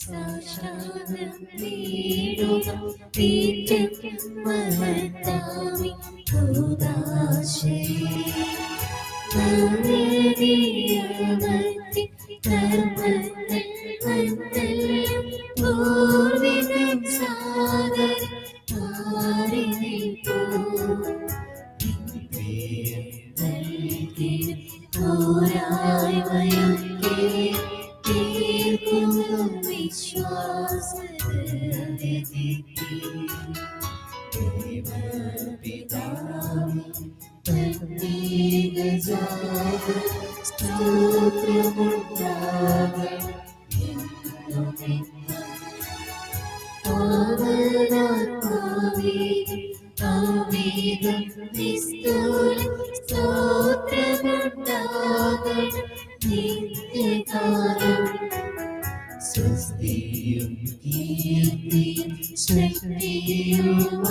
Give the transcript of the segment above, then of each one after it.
സാക്ഷാദം നേടുക തീറ്റം മഹത്താമി കൂദാശയെ നവ്യതയമത്തി കർമ്മങ്ങൾ വന്നല്ലോ പൂർവികം സാഗര ആരിനിപ്പോ നൽകിയ പോരായ്മയൊക്കെ തീർക്കും വിശ്വാസത്തിൽ ദേവപിതാവേ തന്നേകജാത സ്തോത്രമുണ്ടാകണം എന്നുമെന്നും പാവനാത്മാവേഗം ആവേഗം നിസ്തൂലം സ്തോത്രമുണ്ടാകണം നിത്യകാലം സ്വസ്തിയും കീർത്തിയും ശക്തിയുമാണ്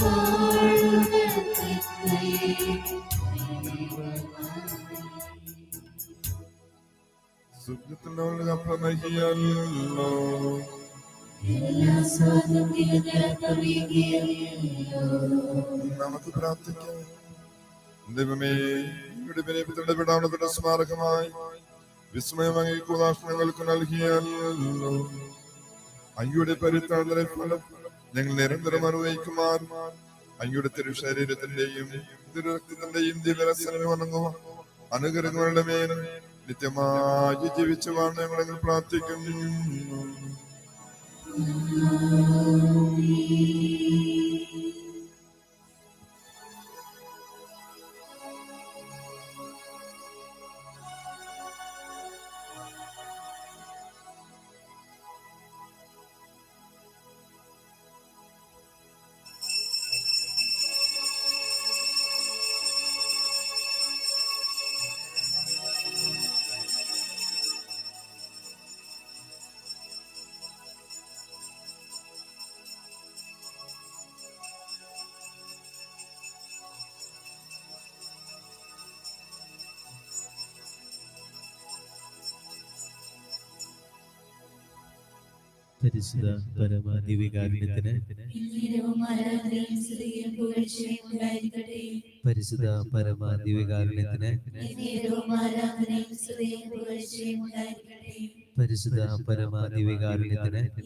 വാഴുക സുഖത്തിലുള്ള അപ്രമഹിയല്ലോ എല്ലാ സ്വാതന്ത്ര്യത്തിലോ നമുക്ക് പ്രാർത്ഥിക്കാം. ദൈവമേ, ഇവിടെ വിനയത്തിന്റെ വിടാണത്തിന്റെ സ്മാരകമായി വിസ്മയം അങ്ങേക്കുദാശനങ്ങൾക്ക് നൽകിയല്ലോ. അങ്ങയുടെ പരിത്രാണ ഫലം ഞങ്ങൾ നിരന്തരം അനുഭവിക്കുമാർ അങ്ങയുടെ തിരുശരീരത്തിന്റെയും തിരുരക്തത്തിന്റെയും ദിവരസനം വണങ്ങുക അനുഗ്രഹങ്ങളുടെ മേൽ നിത്യമായി ജീവിച്ചു വാണ് ഞങ്ങൾ പ്രാർത്ഥിക്കുന്നു. പരിശുദ്ധ പരമാദിവികാരുണ്യത്തിന് പരിശുദ്ധ പരമാദിവികാരുണ്യത്തിന് പരിശുദ്ധ പരമാദിവികാരുണ്യത്തിന്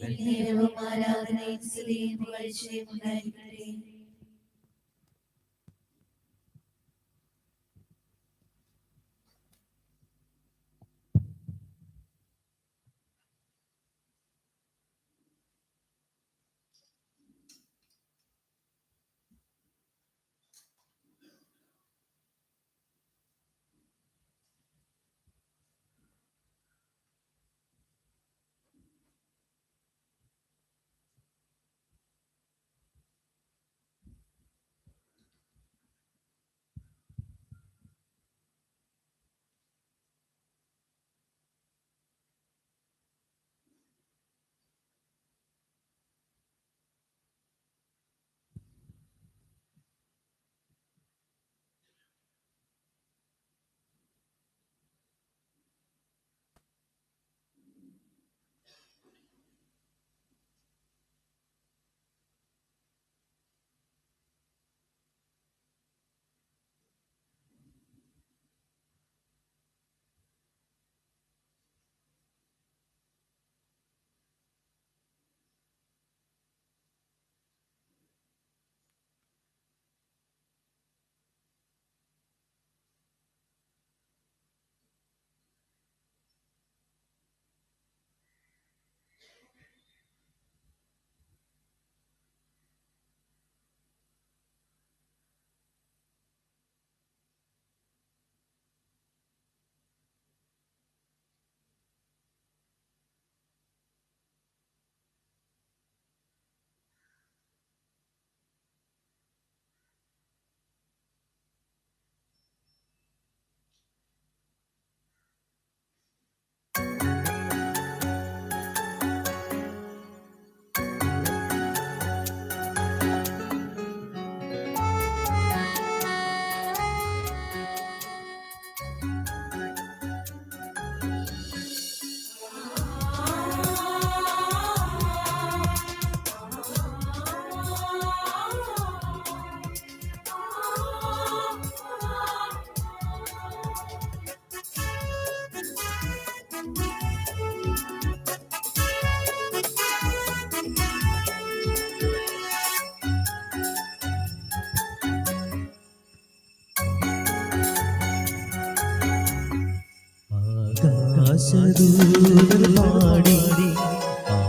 ആകാശദൂതർ പാടി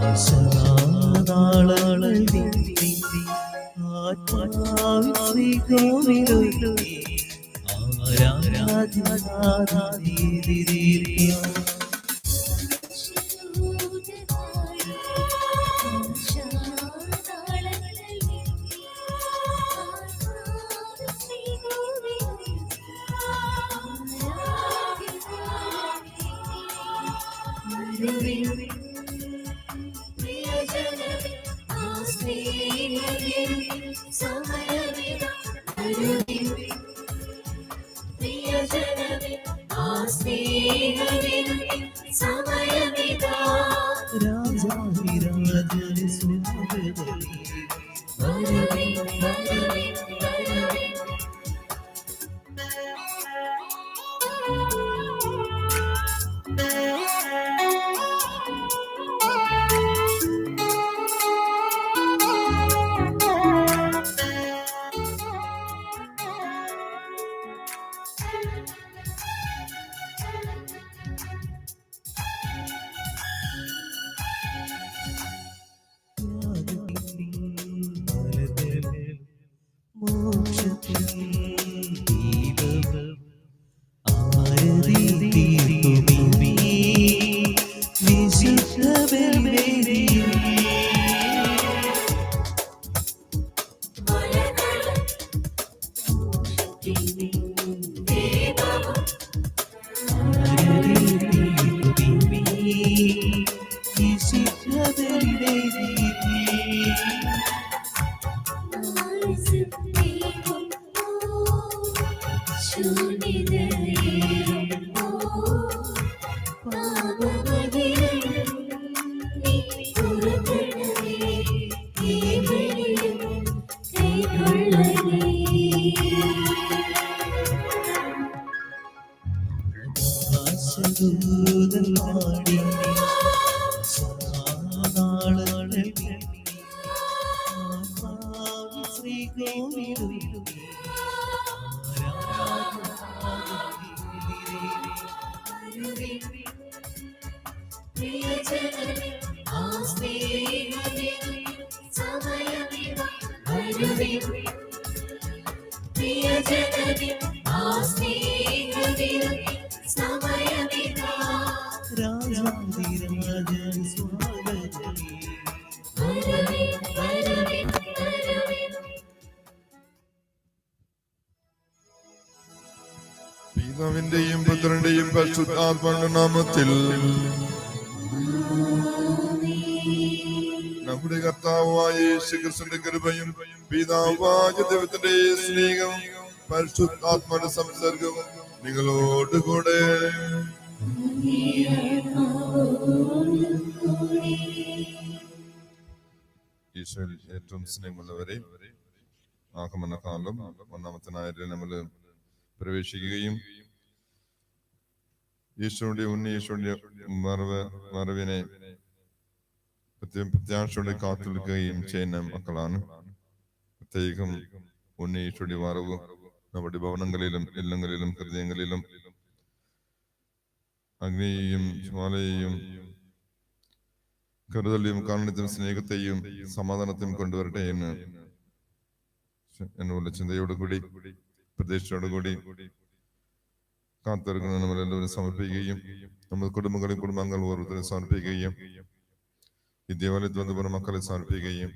ആശനാളങ്ങൾ നീട്ടി ആത്മാവിൻ ശ്രീകോവിലൊരുക്കി ആരാധനാദീതിരീർക്കാം. രാജാവിരാജന് സ്വാഗതം. മോക്ഷത്തിൻ ദീപം ആരതി തീർക്കുമീ വിശുദ്ധ ബലിവേദിയിൽ. ആരതി തീർക്കുമീ വിശുദ്ധ ബലിവേദിയിൽ. ആകാശദൂതർ പാടി ആശനാളങ്ങൾ നീട്ടി ആത്മാവിൻ ശ്രീകോവിലൊരുക്കി രാജാതിരാജന് സ്വാഗതം. പിതാവിന്റെയും പുത്രന്റെയും പരിശുദ്ധാത്മാവിന്റെ നാമത്തിൽ നമ്മുടെ കർത്താവായ യേശുക്രിസ്തുവിന്റെ കൃപയും പിതാവായ ദൈവത്തിന്റെ സ്നേഹവും പരിശുദ്ധാത്മാവിന്റെ സംസർഗവും നിങ്ങളോടുകൂടെ. ഈശോയിൽ ഏറ്റവും സ്നേഹമുള്ളവരെ, ആഗമനകാലം ഒന്നാമത്തെ ഞായറിൽ നമ്മൾ പ്രവേശിക്കുകയും ഈശോയുടെ ഈശോയുടെ വരവിനെ പ്രത്യാശയോടെ കാത്തുനിൽക്കുകയും ചെയ്യുന്ന മക്കളാണ്. പ്രത്യേകം ഈശോയുടെ വരവ് നമ്മുടെ ഭവനങ്ങളിലും ഇല്ലങ്ങളിലും ഹൃദയങ്ങളിലും അഗ്നിയെയും ജ്വാലയെയും കരുതലെയും കാരുണ്യത്തെയും സ്നേഹത്തെയും സമാധാനത്തെയും കൊണ്ടുവരട്ടെ എന്നുള്ള ചിന്തയോടുകൂടി പ്രതീക്ഷയോടുകൂടി കാത്തിറങ്ങുന്ന നമ്മളെല്ലാവരും സമർപ്പിക്കുകയും നമ്മൾ കുടുംബങ്ങളെയും കുടുംബാംഗങ്ങൾ ഓരോരുത്തരെ സമർപ്പിക്കുകയും ഈ ദേവാലയത്തിൽ വന്ന് മക്കളെ സമർപ്പിക്കുകയും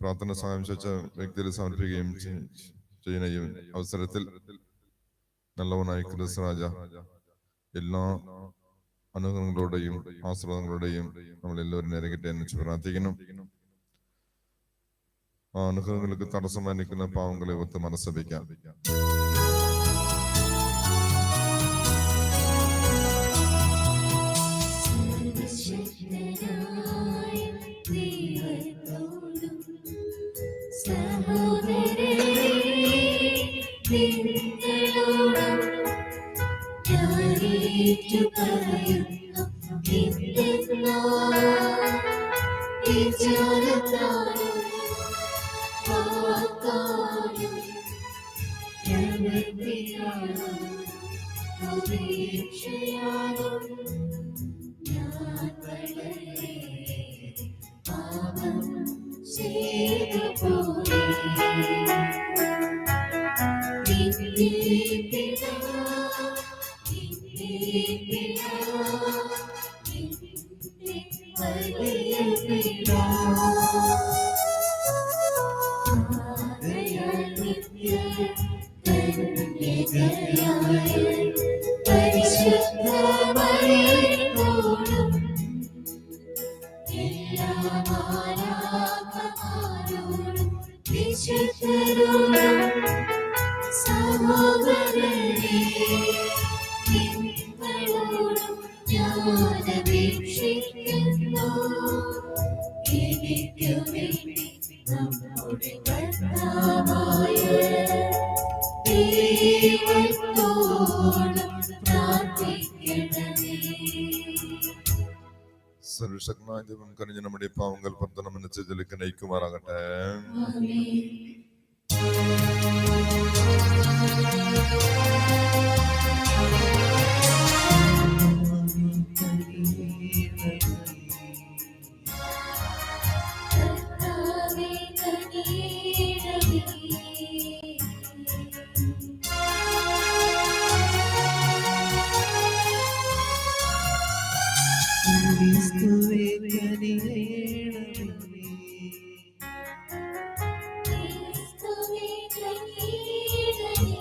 പ്രാർത്ഥന സഹായം ചോദിച്ച വ്യക്തികളെ സമർപ്പിക്കുകയും ചെയ്യുന്ന ഈ അവസരത്തിൽ നല്ലവനായ ക്രിസ്തു രാജ എല്ലാ അനുഗ്രഹങ്ങളോടെയും ആശ്രദങ്ങളോടെയും നമ്മളെല്ലാവരും നിരകട്ടെ എന്ന് വെച്ച് പ്രാർത്ഥിക്കുന്നു. ആ അനുഗ്രഹങ്ങൾക്ക് തടസ്സമായി നിൽക്കുന്ന പാവങ്ങളെ ഒത്ത് മനസ്സപിക്കാം. Thank you. ചെയ്തു പോയി നിന്റെ പിതാ വലിയ പിതാ പരിശുദ്ധ മറിയത്തോടും എല്ലാ മാലാഖമാരോടും വിശുദ്ധരോടും സഹോദരരേ നിങ്ങളോടും ഞാൻ അപേക്ഷിക്കുന്നു എനിക്ക് വേണ്ടി നമ്മുടെ കർത്താവായ ദൈവത്തോട് പ്രാർത്ഥിക്കണമേ. സർവശക്തനായ ദൈവം കനിഞ്ഞ് നമ്മുടെ പാവങ്ങൾ പർത്തണമെന്ന് ചെജലിക്ക് നയിക്കുമാറാകട്ടെ. ആമേൻ. കർത്താവേ കനിയണമേ. ക്രിസ്തുവേ കനിയണമേ. ക്രിസ്തുവേ കനിയണമേ.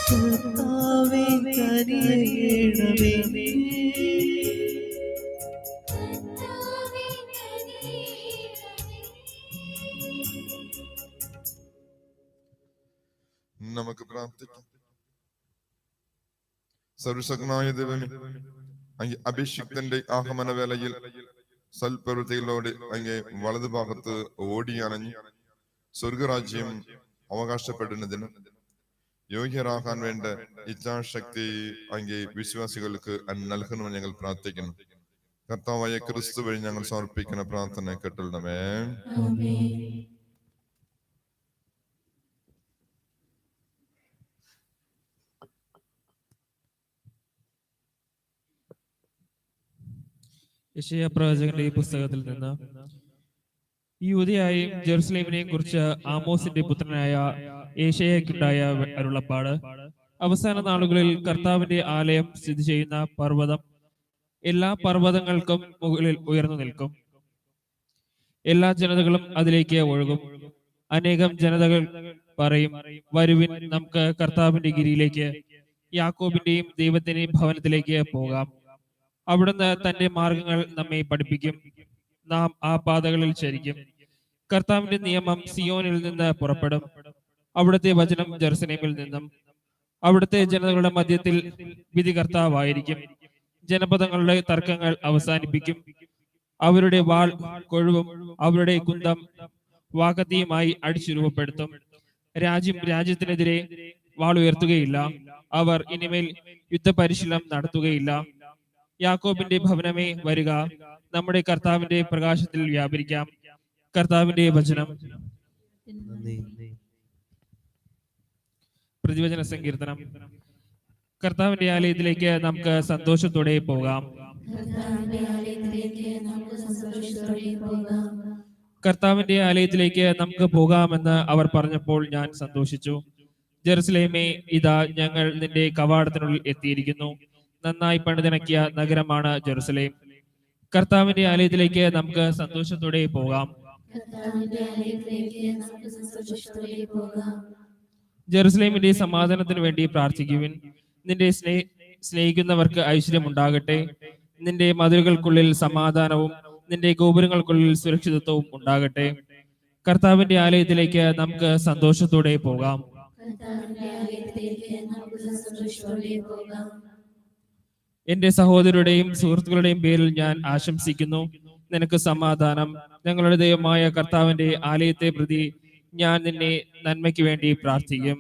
കർത്താവേ കനിയണമേ. കർത്താവേ കനിയണമേ. നമുക്ക് പ്രാർത്ഥിക്കാം. സർവശക്തനായ ദൈവമേ, അങ്ങ് അഭിഷിക്തന്റെ ആഗമന വേളയിൽ സൽപ്രവൃത്തികളോട് അങ്ങേ വലതുഭാഗത്ത് ഓടിയണഞ്ഞ് സ്വർഗരാജ്യം അവകാശപ്പെടുന്നതിന് യോഗ്യരാകാൻ വേണ്ട ഇച്ഛാശക്തി അങ്ങേ വിശ്വാസികൾക്ക് നൽകണമെന്ന് ഞങ്ങൾ പ്രാർത്ഥിക്കുന്നു. കർത്താവായ ക്രിസ്തു വഴി ഞങ്ങൾ സമർപ്പിക്കുന്ന പ്രാർത്ഥന കേട്ടണമേ. ആമേൻ. യെശയ്യാ പ്രവാചകന്റെ ഈ പുസ്തകത്തിൽ നിന്ന് യൂദയായും ജെറുസലേമിനെയും കുറിച്ച് ആമോസിന്റെ പുത്രനായ യേശയ്യാക്കുണ്ടായ അരുളപ്പാട്. അവസാന നാളുകളിൽ കർത്താവിന്റെ ആലയം സ്ഥിതി ചെയ്യുന്ന പർവ്വതം എല്ലാ പർവ്വതങ്ങൾക്കും മുകളിൽ ഉയർന്നു നിൽക്കും. എല്ലാ ജനതകളും അതിലേക്ക് ഒഴുകും. അനേകം ജനതകൾ പറയും, വരുവിൻ, നമുക്ക് കർത്താവിന്റെ ഗിരിയിലേക്ക്, യാക്കോബിന്റെയും ദൈവത്തിന്റെയും ഭവനത്തിലേക്ക് പോകാം. അവിടുന്ന് തന്റെ മാർഗങ്ങൾ നമ്മെ പഠിപ്പിക്കും. നാം ആ പാതകളിൽ ചരിക്കും. കർത്താവിന്റെ നിയമം സിയോനിൽ നിന്ന് പുറപ്പെടും. അവിടുത്തെ വചനം ജെറുസലേമിൽ നിന്നും. അവിടുത്തെ ജനതകളുടെ മധ്യത്തിൽ വിധി കർത്താവായിരിക്കും. ജനപദങ്ങളുടെ തർക്കങ്ങൾ അവസാനിപ്പിക്കും. അവരുടെ വാൾ കൊഴുവും അവരുടെ കുന്തം വാക്കത്തിയുമായി അടിച്ചുരൂപപ്പെടുത്തും. രാജ്യം രാജ്യത്തിനെതിരെ വാൾ ഉയർത്തുകയില്ല. അവർ ഇനിമേൽ യുദ്ധപരിശീലനം നടത്തുകയില്ല. യാക്കോബിന്റെ ഭവനമേ, വരിക, നമ്മുടെ കർത്താവിന്റെ പ്രകാശത്തിൽ വ്യാപരിക്കാം. കർത്താവിന്റെ വചനം. പ്രതിവചന സങ്കീർത്തനം. കർത്താവിന്റെ ആലയത്തിലേക്ക് നമുക്ക് സന്തോഷത്തോടെ പോകാം. കർത്താവിന്റെ ആലയത്തിലേക്ക് നമുക്ക് സന്തോഷത്തോടെ പോകാം. കർത്താവിന്റെ ആലയത്തിലേക്ക് നമുക്ക് പോകാമെന്ന് അവർ പറഞ്ഞപ്പോൾ ഞാൻ സന്തോഷിച്ചു. ജെറുസലേമേ, ഇതാ ഞങ്ങൾ നിന്റെ കവാടത്തിനുള്ളിൽ എത്തിയിരിക്കുന്നു. നന്നായി പണിതിണക്കിയ നഗരമാണ് ജെറുസലേം. കർത്താവിന്റെ ആലയത്തിലേക്ക് നമുക്ക് സന്തോഷത്തോടെ പോകാം. കർത്താവിന്റെ ആലയത്തിലേക്ക് നമുക്ക് സന്തോഷത്തോടെ പോകാം. ജെറുസലേമിന്റെ സമാധാനത്തിന് വേണ്ടി പ്രാർത്ഥിക്കുവിൻ. നിന്റെ സ്നേഹിക്കുന്നവർക്ക് ഐശ്വര്യമുണ്ടാകട്ടെ. നിന്റെ മതിലുകൾക്കുള്ളിൽ സമാധാനവും നിന്റെ ഗോപുരങ്ങൾക്കുള്ളിൽ സുരക്ഷിതത്വവും ഉണ്ടാകട്ടെ. കർത്താവിന്റെ ആലയത്തിലേക്ക് നമുക്ക് സന്തോഷത്തോടെ പോകാം. കർത്താവിന്റെ ആലയത്തിലേക്ക് നമുക്ക് സന്തോഷത്തോടെ പോകാം. എന്റെ സഹോദരരുടെയും സുഹൃത്തുക്കളുടെയും പേരിൽ ഞാൻ ആശംസിക്കുന്നു. നിനക്ക് സമാധാനം. ഞങ്ങളുടെ ദൈവമായ കർത്താവിന്റെ ആലയത്തെ പ്രതി ഞാൻ നിന്നെ നന്മയ്ക്ക് വേണ്ടി പ്രാർത്ഥിക്കും.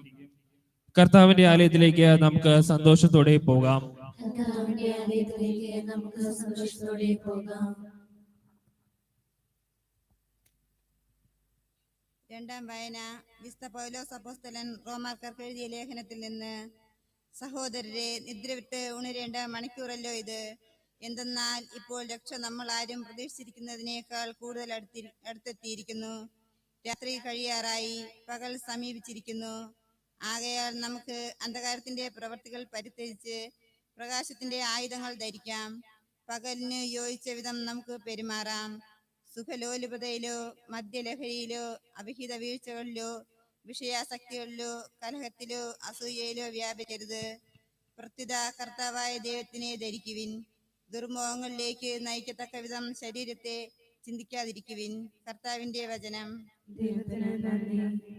കർത്താവിന്റെ ആലയത്തിലേക്ക് നമുക്ക് സന്തോഷത്തോടെ പോകാം. കർത്താവിന്റെ ആലയത്തിലേക്ക് നമുക്ക് സന്തോഷത്തോടെ പോകാം. രണ്ടാം വായന. വിശുദ്ധ പൗലോസ് അപ്പോസ്തലൻ റോമാക്കാർക്ക് എഴുതിയ ലേഖനത്തിൽ നിന്ന്. സഹോദരരെ, നിദ്രവിട്ട് ഉണരേണ്ട മണിക്കൂറല്ലോ ഇത്. എന്തെന്നാൽ ഇപ്പോൾ രക്ഷ നമ്മൾ ആരും പ്രതീക്ഷിച്ചിരിക്കുന്നതിനേക്കാൾ കൂടുതൽ അടുത്തെത്തിയിരിക്കുന്നു. രാത്രി കഴിയാറായി, പകൽ സമീപിച്ചിരിക്കുന്നു. ആകയാൽ നമുക്ക് അന്ധകാരത്തിന്റെ പ്രവൃത്തികൾ പരിത്യജിച്ച് പ്രകാശത്തിന്റെ ആയുധങ്ങൾ ധരിക്കാം. പകലിന് യോജിച്ച വിധം നമുക്ക് പെരുമാറാം. സുഖലോലുപതയിലോ മദ്യലഹരിയിലോ അവിഹിത വീഴ്ചകളിലോ വിഷയാസക്തികളിലോ കലഹത്തിലോ അസൂയയിലോ വ്യാപരിക്കരുത്. പ്രത്യുത കർത്താവായ ദൈവത്തിനെ ധരിക്കുവിൻ. ദുർമോഹങ്ങളിലേക്ക് നയിക്കത്തക്ക വിധം ശരീരത്തെ ചിന്തിക്കാതിരിക്കുവിൻ. കർത്താവിന്റെ വചനം. ദൈവത്തിന് നന്ദി.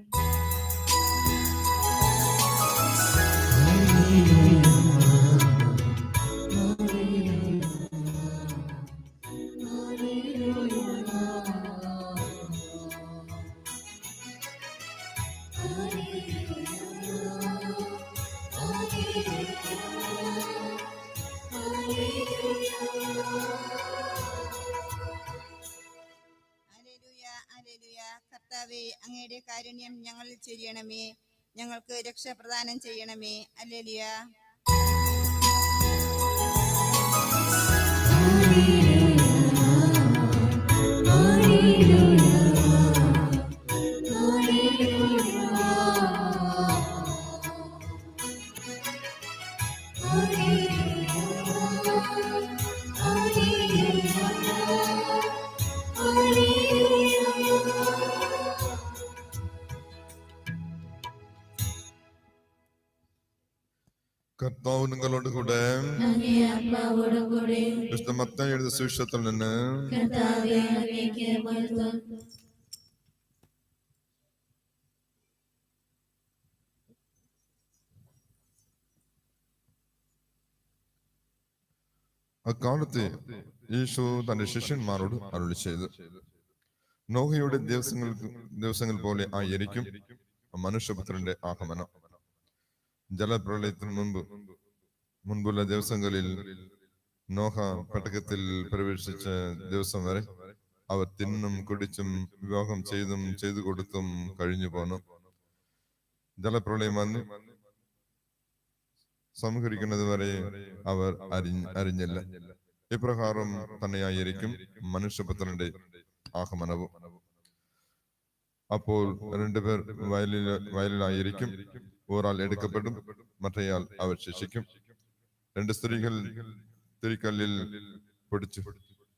Hallelujah, hallelujah. കർത്താവേ, അങ്ങയുടെ കാരുണ്യം ഞങ്ങളിൽ ചൊരിയണമേ. ഞങ്ങൾക്ക് രക്ഷ പ്രദാനം ചെയ്യണമേ. ഹല്ലേലൂയ. കർത്താവ് നിങ്ങളോട് കൂടെ. അങ്ങേ ആത്മാവോടും കൂടെ. വിശുദ്ധ മത്തായി എഴുതിയ സുവിശേഷത്തിൽ നിന്ന്. കർത്താവേ, അങ്ങേക്ക് മഹത്വം. അക്കാലത്ത് യേശു തന്റെ ശിഷ്യന്മാരോട് അരുളി ചെയ്തു, നോഹയുടെ ദിവസങ്ങൾ പോലെ ആയിരിക്കും മനുഷ്യപുത്രന്റെ ആഗമനം. ജലപ്രളയത്തിന് മുൻപുള്ള ദിവസങ്ങളിൽ നോഹ പെട്ടകത്തിൽ പ്രവേശിച്ച ദിവസം വരെ അവർ തിന്നും കുടിച്ചും വിവാഹം ചെയ്തു കൊടുത്തും കഴിഞ്ഞു പോന്നു. ജലപ്രളയം വന്ന് സംഹരിക്കുന്നത് വരെ അവർ അറിഞ്ഞില്ല. ഇപ്രകാരം തന്നെയായിരിക്കും മനുഷ്യപുത്രന്റെ ആഗമനവും. അപ്പോൾ രണ്ടുപേർ വയലിലായിരിക്കും. ഒരാൾ എടുക്കപ്പെടും, മറ്റേയാൾ അവർ ശിക്ഷിക്കും. രണ്ട് സ്ത്രീകൾ തിരിക്കല്ലിൽ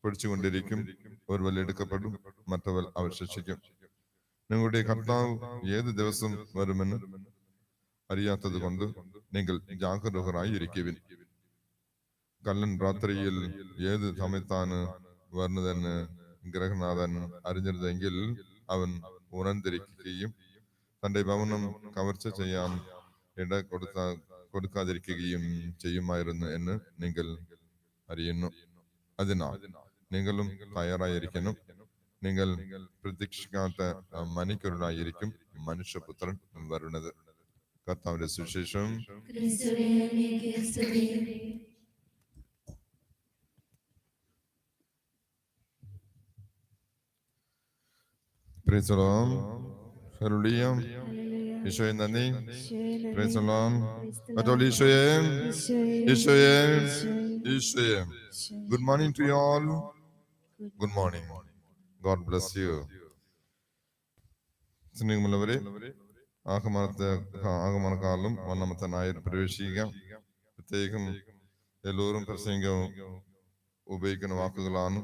പൊടിച്ചുകൊണ്ടിരിക്കും. ഒരുവൾ എടുക്കപ്പെടും, മറ്റവൾ അവർ ശിക്ഷിക്കും. നിങ്ങളുടെ കർത്താവ് ഏത് ദിവസം വരുമെന്ന് അറിയാത്തത് കൊണ്ട് നിങ്ങൾ ജാഗരൂകരായിരിക്കുവിൻ. കള്ളൻ രാത്രിയിൽ ഏത് സമയത്താണ് വരുന്നതെന്ന് ഗൃഹനാഥൻ അറിഞ്ഞിരുന്നെങ്കിൽ അവൻ ഉണർന്നിരിക്കുകയും തന്റെ ഭവനം കവർച്ച ചെയ്യാൻ ഇട കൊടുക്കാതിരിക്കുകയും ചെയ്യുമായിരുന്നു എന്ന് നിങ്ങൾ അറിയുന്നു. അതിനാൽ നിങ്ങളും തയ്യാറായിരിക്കണം. നിങ്ങൾ പ്രതീക്ഷിക്കാത്ത മണിക്കൂറിലായിരിക്കും മനുഷ്യപുത്രൻ വരുന്നത്. കർത്താവിന്റെ സുവിശേഷം. ക്രിസ്തുവേ, അങ്ങേക്ക് സ്തുതി. Praise the Lord. Hallelujah. ഈശോയെ നന്ദി. Praise the Lord. മറ്റോൾ ഈശോയെ, ഈശോയെ, ഈശോയെ. Good morning to you all. Good morning. God bless you. സ്നേഹമുള്ളവരെ, ആഗമനകാലം ഒന്നാമത്തെ ഞായർ പ്രവേശിക്കാം. പ്രത്യേകം എല്ലാവരും പ്രസംഗം ഉപയോഗിക്കുന്ന വാക്കുകളാണ്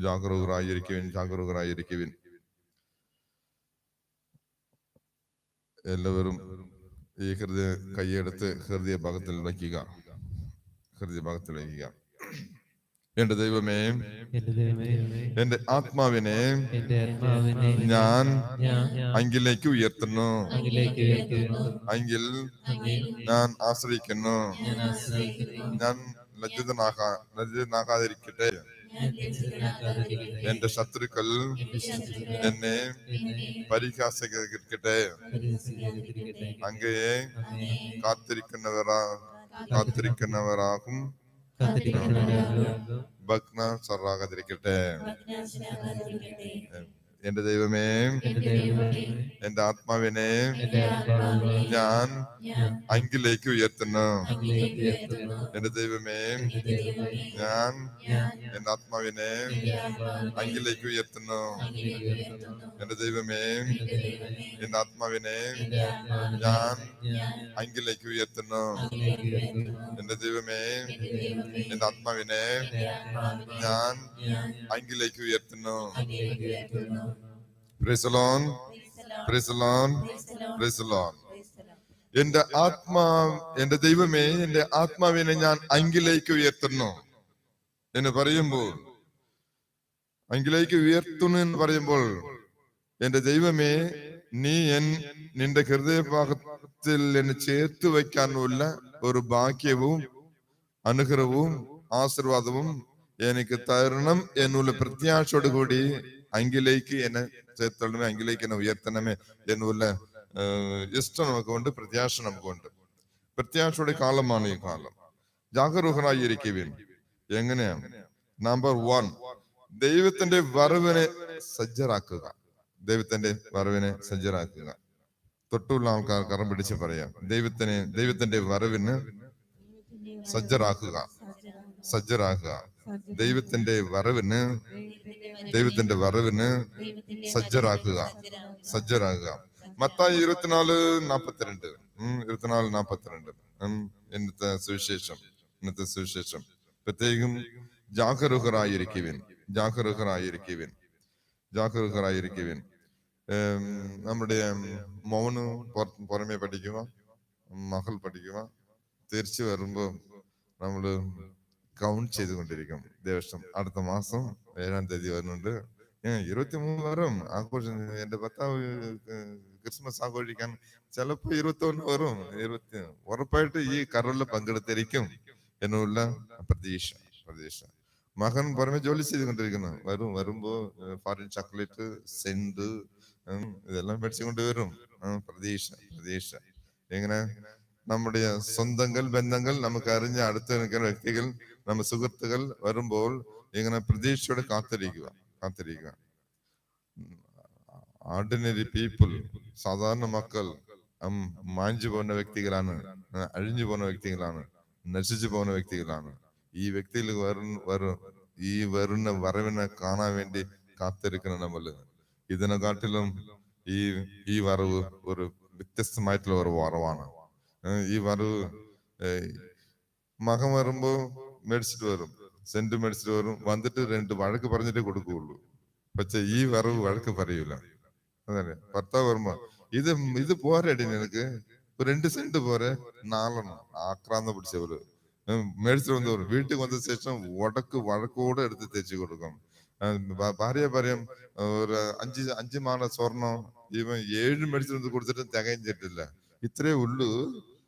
ജാഗരൂകരായിരിക്കുവിൻ. എല്ലാവരും ഈ കൈയെടുത്ത് ഹൃദയഭാഗത്തിൽ വയ്ക്കുക. എന്റെ ദൈവമേ, എന്റെ ആത്മാവിനെ ഞാൻ അങ്കിലേക്ക് ഉയർത്തുന്നു. അങ്കിൽ ഞാൻ ആശ്രയിക്കുന്നു. ഞാൻ ലജ്ജിതനാകാതിരിക്കട്ടെ. എന്റെ ശത്രുക്കൾ എന്നെ പരിഹാസിക്കട്ടെ. അങ്ങയെ കാത്തിരിക്കുന്നവരാകും ഭഗ്ന സറാകാതിരിക്കട്ടെ. എന്റെ ദൈവമേ, എന്റെ ആത്മാവിനെ ഞാൻ അങ്കിലേക്ക് ഉയർത്തുന്നു. എന്റെ ദൈവമേ, ഞാൻ എന്റെ ആത്മാവിനെ അങ്കിലേക്ക് ഉയർത്തുന്നു. എന്റെ ദൈവമേ, എന്റെ ആത്മാവിനെ ഞാൻ അങ്കിലേക്ക് ഉയർത്തുന്നു. എന്റെ ദൈവമേ, എന്റെ ആത്മാവിനെ ഞാൻ അങ്കിലേക്ക് ഉയർത്തുന്നു. Praise the Lord. Praise the Lord. Praise the Lord. എന്റെ ദൈവമേ, എന്റെ ആത്മാവിനെ ഞാൻ അങ്കിലേക്ക് ഉയർത്തുന്നു എന്ന് പറയുമ്പോൾ, അങ്കിലേക്ക് ഉയർത്തുന്നു എന്ന് പറയുമ്പോൾ, എന്റെ ദൈവമേ, നീ നിന്റെ ഹൃദയഭാഗത്തിൽ എന്നെ ചേർത്ത് വയ്ക്കാനുള്ള ഒരു ഭാഗ്യവും അനുഗ്രഹവും ആശീർവാദവും എനിക്ക് തരണം എന്നുള്ള പ്രത്യാശയോട് കൂടി അങ്കിലേക്ക് എന്നെ ചേർത്തണമേ, അങ്കിലേക്ക് എന്നെ ഉയർത്തണമേ എന്നുള്ള ഇഷ്ടം നമുക്കുണ്ട്, പ്രത്യാശ നമുക്കുണ്ട്. പ്രത്യാശയുടെ കാലമാണ് ഈ കാലം. ജാഗരൂകരായിരിക്കുവിൻ. എങ്ങനെയാണ്? നമ്പർ 1, ദൈവത്തിന്റെ വരവിനെ സജ്ജരാക്കുക. ദൈവത്തിന്റെ വരവിനെ സജ്ജരാക്കുക. തൊട്ടുള്ള ആൾക്കാർ കരം പിടിച്ച് പറയാം, ദൈവത്തിന്റെ വരവിന് സജ്ജരാക്കുക, സജ്ജരാക്കുക. ദൈവത്തിന്റെ വരവിന് സജ്ജരാക്കുക, സജ്ജരാക്കുക. മത്തായി 24:42, 24:42 ഇന്നത്തെ സുവിശേഷം. പ്രത്യേകം ജാഗരൂകരായിരിക്കുവിൻ. നമ്മുടെ മോന് പുറമെ പഠിക്കുക, മകൾ പഠിക്കുക. തിരിച്ചു വരുമ്പോ നമ്മള് കൗണ്ട് ചെയ്തുകൊണ്ടിരിക്കും. ദിവസം അടുത്ത മാസം 7-ാം തീയതി വരുന്നുണ്ട്. 23 വരും ആഘോഷം. എന്റെ ഭർത്താവ് ക്രിസ്മസ് ആഘോഷിക്കാൻ ചിലപ്പോ 21 വരും. ഉറപ്പായിട്ട് ഈ കരോളിൽ പങ്കെടുത്തിരിക്കും എന്നുള്ള പ്രതീക്ഷ. മകൻ പുറമെ ജോലി ചെയ്തുകൊണ്ടിരിക്കുന്നു. വരുമ്പോ ഫോറിൻ ചോക്ലേറ്റ്, സെന്റ് ഇതെല്ലാം മേടിച്ചുകൊണ്ട് വരും. പ്രതീക്ഷ. എങ്ങനെ നമ്മുടെ സ്വന്തങ്ങൾ, ബന്ധങ്ങൾ, നമുക്ക് അറിഞ്ഞ അടുത്ത് നിൽക്കുന്ന വ്യക്തികൾ, നമ്മുടെ സുഹൃത്തുക്കൾ വരുമ്പോൾ ഇങ്ങനെ പ്രതീക്ഷയോടെ കാത്തിരിക്കുക. ഓർഡിനറി പീപ്പിൾ, സാധാരണ മക്കൾ മാഞ്ഞു പോകുന്ന വ്യക്തികളാണ്, അഴിഞ്ഞു പോകുന്ന വ്യക്തികളാണ്, നശിച്ചു പോകുന്ന വ്യക്തികളാണ്. ഈ വ്യക്തികൾ ഈ വരുന്ന വരവിനെ കാണാൻ വേണ്ടി കാത്തിരിക്കണം നമ്മള്. ഇതിനെക്കാട്ടിലും ഈ വരവ് ഒരു വ്യത്യസ്തമായിട്ടുള്ള ഒരു വരവാണ്. ഈ വരവ് മകൻ വരുമ്പോ മേടിച്ചിട്ട് വരും, സെന്റ് മേടിച്ചിട്ട് വരും. വന്നിട്ട് 2 വഴക്ക് പറഞ്ഞിട്ടേ കൊടുക്കുകയുള്ളൂ. പക്ഷെ ഈ വരവ് വഴക്ക് പറയൂല. അതല്ലേ ഭർത്താവ് വരുമ്പോ ഇത് പോരടി, നിനക്ക് 2 സെന്റ് പോരെ, 4 ആക്രാന്ത പിടിച്ചവര് മേടിച്ചിട്ട് വന്നവർ വീട്ടിൽ വന്ന ശേഷം വഴക്കോടെ എടുത്ത് തേച്ച് കൊടുക്കും. ഭാര്യ പറയും, ഒരു 5 മാല സ്വർണം ഇവൻ 7 മേടിച്ചിട്ട് കൊടുത്തിട്ട് തികഞ്ഞിട്ടില്ല, ഇത്രേ ഉള്ളൂ.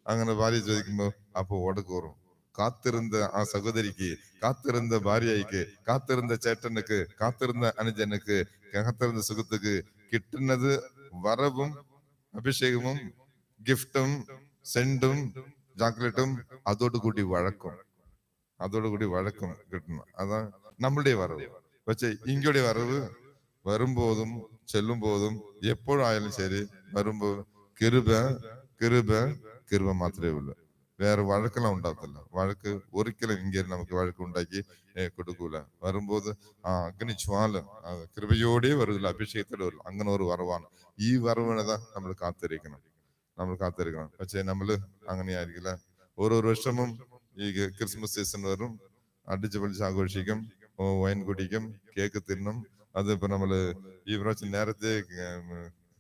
അങ്ങനെ ഭാര്യ ചോദിക്കുമ്പോ அப்போ ஓடக்கூறும். காத்திருந்த சகோதரிக்கு, காத்திருந்த பாரியாய்க்கு, காத்திருந்த சேட்டனுக்கு, காத்திருந்த அனுஜனுக்கு, காத்திருந்த சுகத்துக்கு കിട്ടുന്നത് വരവും അഭിഷേകവും ഗിഫ്റ്റും സെന്റും ചോക്ലേറ്റും അതോടുകൂടി വഴക്കും കിട്ടുന്നു. അതാ നമ്മളുടെ വരവ്. പക്ഷെ ഇങ്ങോടെ വരവ് വരുമ്പോതും ചെല്ലുമ്പോതും എപ്പോഴായാലും ശരി, വരുമ്പോ കിരുബ മാത്രമേ ഉള്ളൂ. വേറെ വഴക്കെല്ലാം ഉണ്ടാകത്തില്ല. വഴക്ക് ഒരിക്കലും ഇങ്ങനെ നമുക്ക് വഴക്ക് ഉണ്ടാക്കി കൊടുക്കൂല. വരുമ്പോ അഗ്നി ജ്വാല കൃപയോടെ വരുന്നില്ല, അഭിഷേകത്തോടെ വരില്ല. അങ്ങനെ ഒരു വരവാണ്. ഈ വരവിനതാ നമ്മൾ കാത്തിരിക്കണം. പക്ഷെ നമ്മള് അങ്ങനെയായിരിക്കില്ല. ഓരോ വർഷവും ഈ ക്രിസ്മസ് സീസൺ വരും, അടിച്ചു പൊളിച്ച് ആഘോഷിക്കും, വൈൻ കുടിക്കും, കേക്ക് തിന്നും. അതിപ്പോ നമ്മള് ഈ പ്രാവശ്യം നേരത്തെ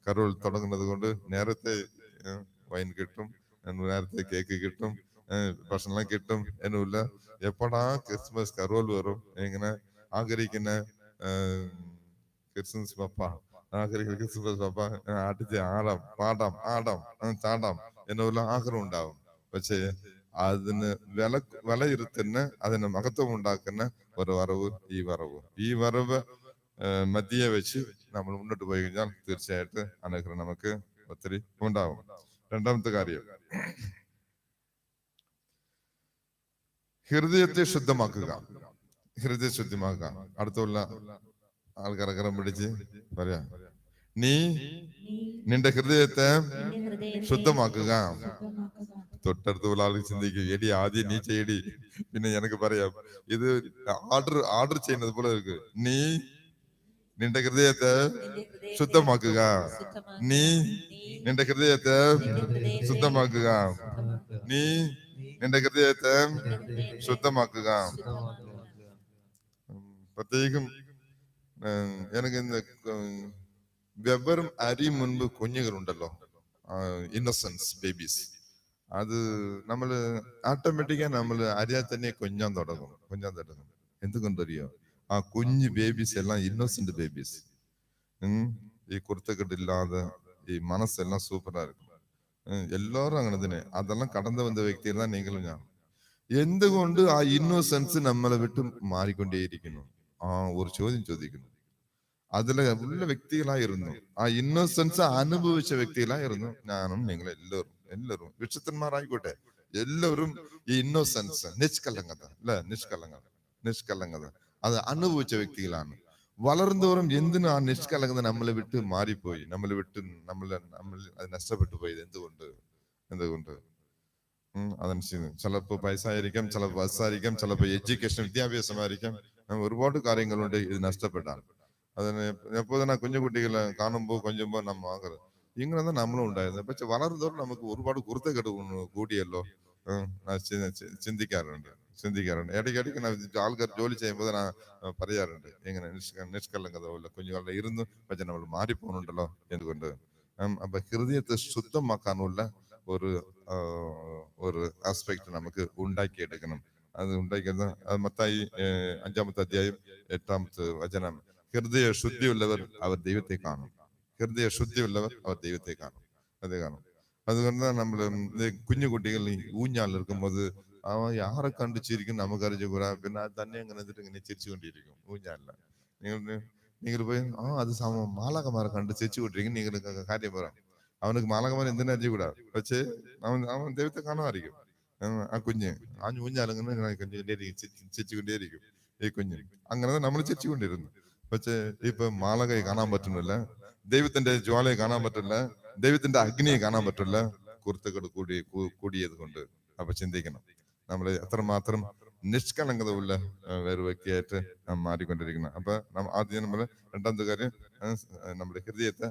കരോൾ തുടങ്ങുന്നത് കൊണ്ട് നേരത്തെ വൈൻ കിട്ടും, നേരത്തെ കേക്ക് കിട്ടും, ഭക്ഷണം കിട്ടും എന്നില്ല. എപ്പോഴാ ക്രിസ്മസ് കരോൾ വരും ഇങ്ങനെ ആഗ്രഹിക്കുന്ന ക്രിസ്മസ് പപ്പ അടിച്ച് ആടാം ചാടാം എന്നുള്ള ആഗ്രഹം ഉണ്ടാവും. പക്ഷേ അതിന് വിലയിരുത്തുന്ന, അതിന് മഹത്വം ഉണ്ടാക്കുന്ന ഒരു വരവ് ഈ വരവ് മധ്യയെ വെച്ച് നമ്മൾ മുന്നോട്ട് പോയി കഴിഞ്ഞാൽ തീർച്ചയായിട്ടും അനുഗ്രഹം നമുക്ക് ഒത്തിരി ഉണ്ടാവും. രണ്ടാമത്തെ കാര്യം, ഹൃദയത്തെ ശുദ്ധമാക്കുക. അടുത്തുള്ള ആൾക്കാരെ പിടിച്ച് പറയാ, നീ നിന്റെ ഹൃദയത്തെ ശുദ്ധമാക്കുക. തൊട്ടടുത്തുള്ള ആൾ ചിന്തിക്കും, എടി ആദ്യം നീ ചെയ്യടി, പിന്നെ എനിക്ക് പറയാം. ഇത് ഓർഡർ ചെയ്യുന്നത് പോലെ ഇருக்கு. നീ നിന്റെ ഹൃദയത്തെ ശുദ്ധമാക്കുക, നീ നിന്റെ ഹൃദയത്തെ ശുദ്ധമാക്കുക, നീ നിന്റെ ഹൃദയത്തെ ശുദ്ധമാക്കുക. പ്രത്യേകം എനിക്ക് വെവ്വറും അരി മുൻപ് കുഞ്ഞുങ്ങളുണ്ടല്ലോ, ഇന്നസെൻസ് ബേബീസ്, അത് നമ്മള് ഓട്ടോമാറ്റിക്കാ നമ്മള് അറിയാതെ തന്നെ കൊഞ്ഞാൻ തുടങ്ങും. എന്തുകൊണ്ടറിയോ? ആ കുഞ്ഞു ബേബീസ് എല്ലാം ഇന്നോസെന്റ് ബേബീസ്. ഈ കുർത്തക്കെട്ടില്ലാതെ ഈ മനസ്സെല്ലാം സൂപ്പറാ இருக்கும். എല്ലാവരും അങ്ങനെ തന്നെ. അതെല്ലാം കടന്നു വന്ന വ്യക്തികൾ தான் നീങ്ങളും ഞാൻ. എന്തുകൊണ്ട് ആ ഇന്നോസെൻസ് നമ്മളെ വിട്ട് മാറിക്കൊണ്ടേയിരിക്കുന്നു? ആ ഒരു ചോദ്യം ചോദിക്കുന്നു. അതിലെ ഉള്ള വ്യക്തികളായിരുന്നു, ആ ഇന്നോസെൻസ് അനുഭവിച്ച വ്യക്തികളായിരുന്നു ഞാനും നിങ്ങൾ എല്ലാവരും വിശുദ്ധന്മാരായിക്കോട്ടെ. എല്ലാവരും ഈ ഇന്നോസെൻസ്, നിഷ്കളങ്കത അല്ലെ, നിഷ്കളങ്കത അത് അനുഭവിച്ച വ്യക്തികളാണ്. വളർന്നോറും എന്തിനും ആ നിഷ്കളങ്കത നമ്മളെ വിട്ട് മാറിപ്പോയി, നമ്മൾ അത് നഷ്ടപ്പെട്ടു പോയത് എന്തുകൊണ്ട്? അതനുസരിച്ച് ചിലപ്പോ പൈസ ആയിരിക്കാം, ചിലപ്പോ ബസ്സായിരിക്കാം, ചിലപ്പോ എഡ്യൂക്കേഷൻ വിദ്യാഭ്യാസമായിരിക്കാം, ഒരുപാട് കാര്യങ്ങളുണ്ട് ഇത് നഷ്ടപ്പെട്ടാൽ. അതിന് എപ്പോഴും കുഞ്ഞു കുട്ടികളെ കാണുമ്പോൾ കൊഞ്ചുമ്പോൾ നമ്മ ആകരുത്. ഇങ്ങനെ നമ്മളും ഉണ്ടായിരുന്നു. പക്ഷെ വളർന്നതോറും നമുക്ക് ഒരുപാട് കുരുത്തക്കെട്ട് കൂടിയല്ലോ. ചിന്തിക്കാറുണ്ട്. ഇടയ്ക്കിടയ്ക്ക് ആൾക്കാർ ജോലി ചെയ്യുമ്പോൾ ഞാൻ പറയാറുണ്ട്, ഇങ്ങനെ നിഷ്കളങ്കത പോലെ കുഞ്ഞുങ്ങളുടെ ഇരുന്ന് പക്ഷെ നമ്മൾ മാറിപ്പോകുന്നുണ്ടല്ലോ. എന്തുകൊണ്ട്? അപ്പൊ ഹൃദയത്തെ ശുദ്ധമാക്കാനുള്ള ഒരു ആസ്പെക്ട് നമുക്ക് ഉണ്ടാക്കിയെടുക്കണം. അത് ഉണ്ടാക്കിയത് മത്തായി 5-ാമത്തെ അധ്യായം 8-ാമത്തെ വചനം. ഹൃദയ ശുദ്ധിയുള്ളവർ അവർ ദൈവത്തെ കാണും. അത് കാണും. അതുകൊണ്ട് നമ്മള് കുഞ്ഞു കുട്ടികൾ ഊഞ്ഞാൽ ഇരിക്കുമ്പോൾ അവൻ യാറെ കണ്ട് ചിരിക്കും നമുക്കറിഞ്ഞുകൂടാ. പിന്നെ തന്നെ അങ്ങനെ ഇങ്ങനെ ചിരിച്ചുകൊണ്ടിരിക്കും ഊഞ്ഞാലില്ല. നിങ്ങൾ പോയി അത് മാലാകമാരെ കണ്ട് ചിരിച്ചുകൊണ്ടിരിക്കും. നിങ്ങൾ കാര്യം പറയാം, അവനക്ക് മാലാകമാരെ എന്തിനാ അറിഞ്ഞുകൂടാ. പക്ഷേ അവൻ ദൈവത്തെ കാണാമായിരിക്കും. ആ കുഞ്ഞ് ആ ഊഞ്ഞാലിങ്ങനെ ചിരിച്ചുകൊണ്ടേയിരിക്കും. ഈ കുഞ്ഞ് അങ്ങനെ നമ്മൾ ചിരിച്ചുകൊണ്ടിരുന്നു. പക്ഷേ ഇപ്പൊ മാലകയെ കാണാൻ പറ്റുന്നില്ല, ദൈവത്തിന്റെ ജ്വാലയെ കാണാൻ പറ്റില്ല, ദൈവത്തിന്റെ അഗ്നിയെ കാണാൻ പറ്റില്ല, കുരുത്തക്കേട് കൂടിയത് കൊണ്ട്. അപ്പൊ ചിന്തിക്കണം, നമ്മൾ എത്രമാത്രം നിഷ്കളങ്കത ഉള്ള വേറെ വ്യക്തിയായിട്ട് മാറിക്കൊണ്ടിരിക്കണം. അപ്പൊ ആദ്യം നമ്മള് രണ്ടാമത്തെ കാര്യം നമ്മുടെ ഹൃദയത്തെ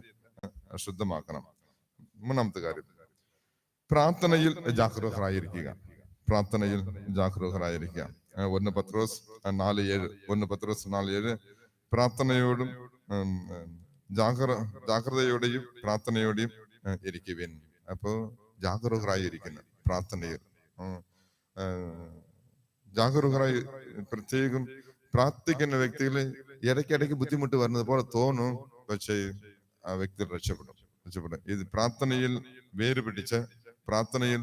ശുദ്ധമാക്കണം. മൂന്നാമത്തെ കാര്യം പ്രാർത്ഥനയിൽ ജാഗരൂകരായിരിക്കുക. 1 പത്രോസ് 4:7 പ്രാർത്ഥനയോടും ജാഗ്രതയോടെയും പ്രാർത്ഥനയോടെയും ഇരിക്കുവിൻ. അപ്പോ ജാഗരൂകരായിരിക്കുന്നു. പ്രാർത്ഥനയിൽ ജാഗരൂകരായി പ്രത്യേകം പ്രാർത്ഥിക്കുന്ന വ്യക്തികള് ഇടയ്ക്കിടയ്ക്ക് ബുദ്ധിമുട്ട് വരുന്നത് പോലെ തോന്നും, പക്ഷേ ആ വ്യക്തി രക്ഷപ്പെടും. ഇത് പ്രാർത്ഥനയിൽ വേര് പിടിച്ച, പ്രാർത്ഥനയിൽ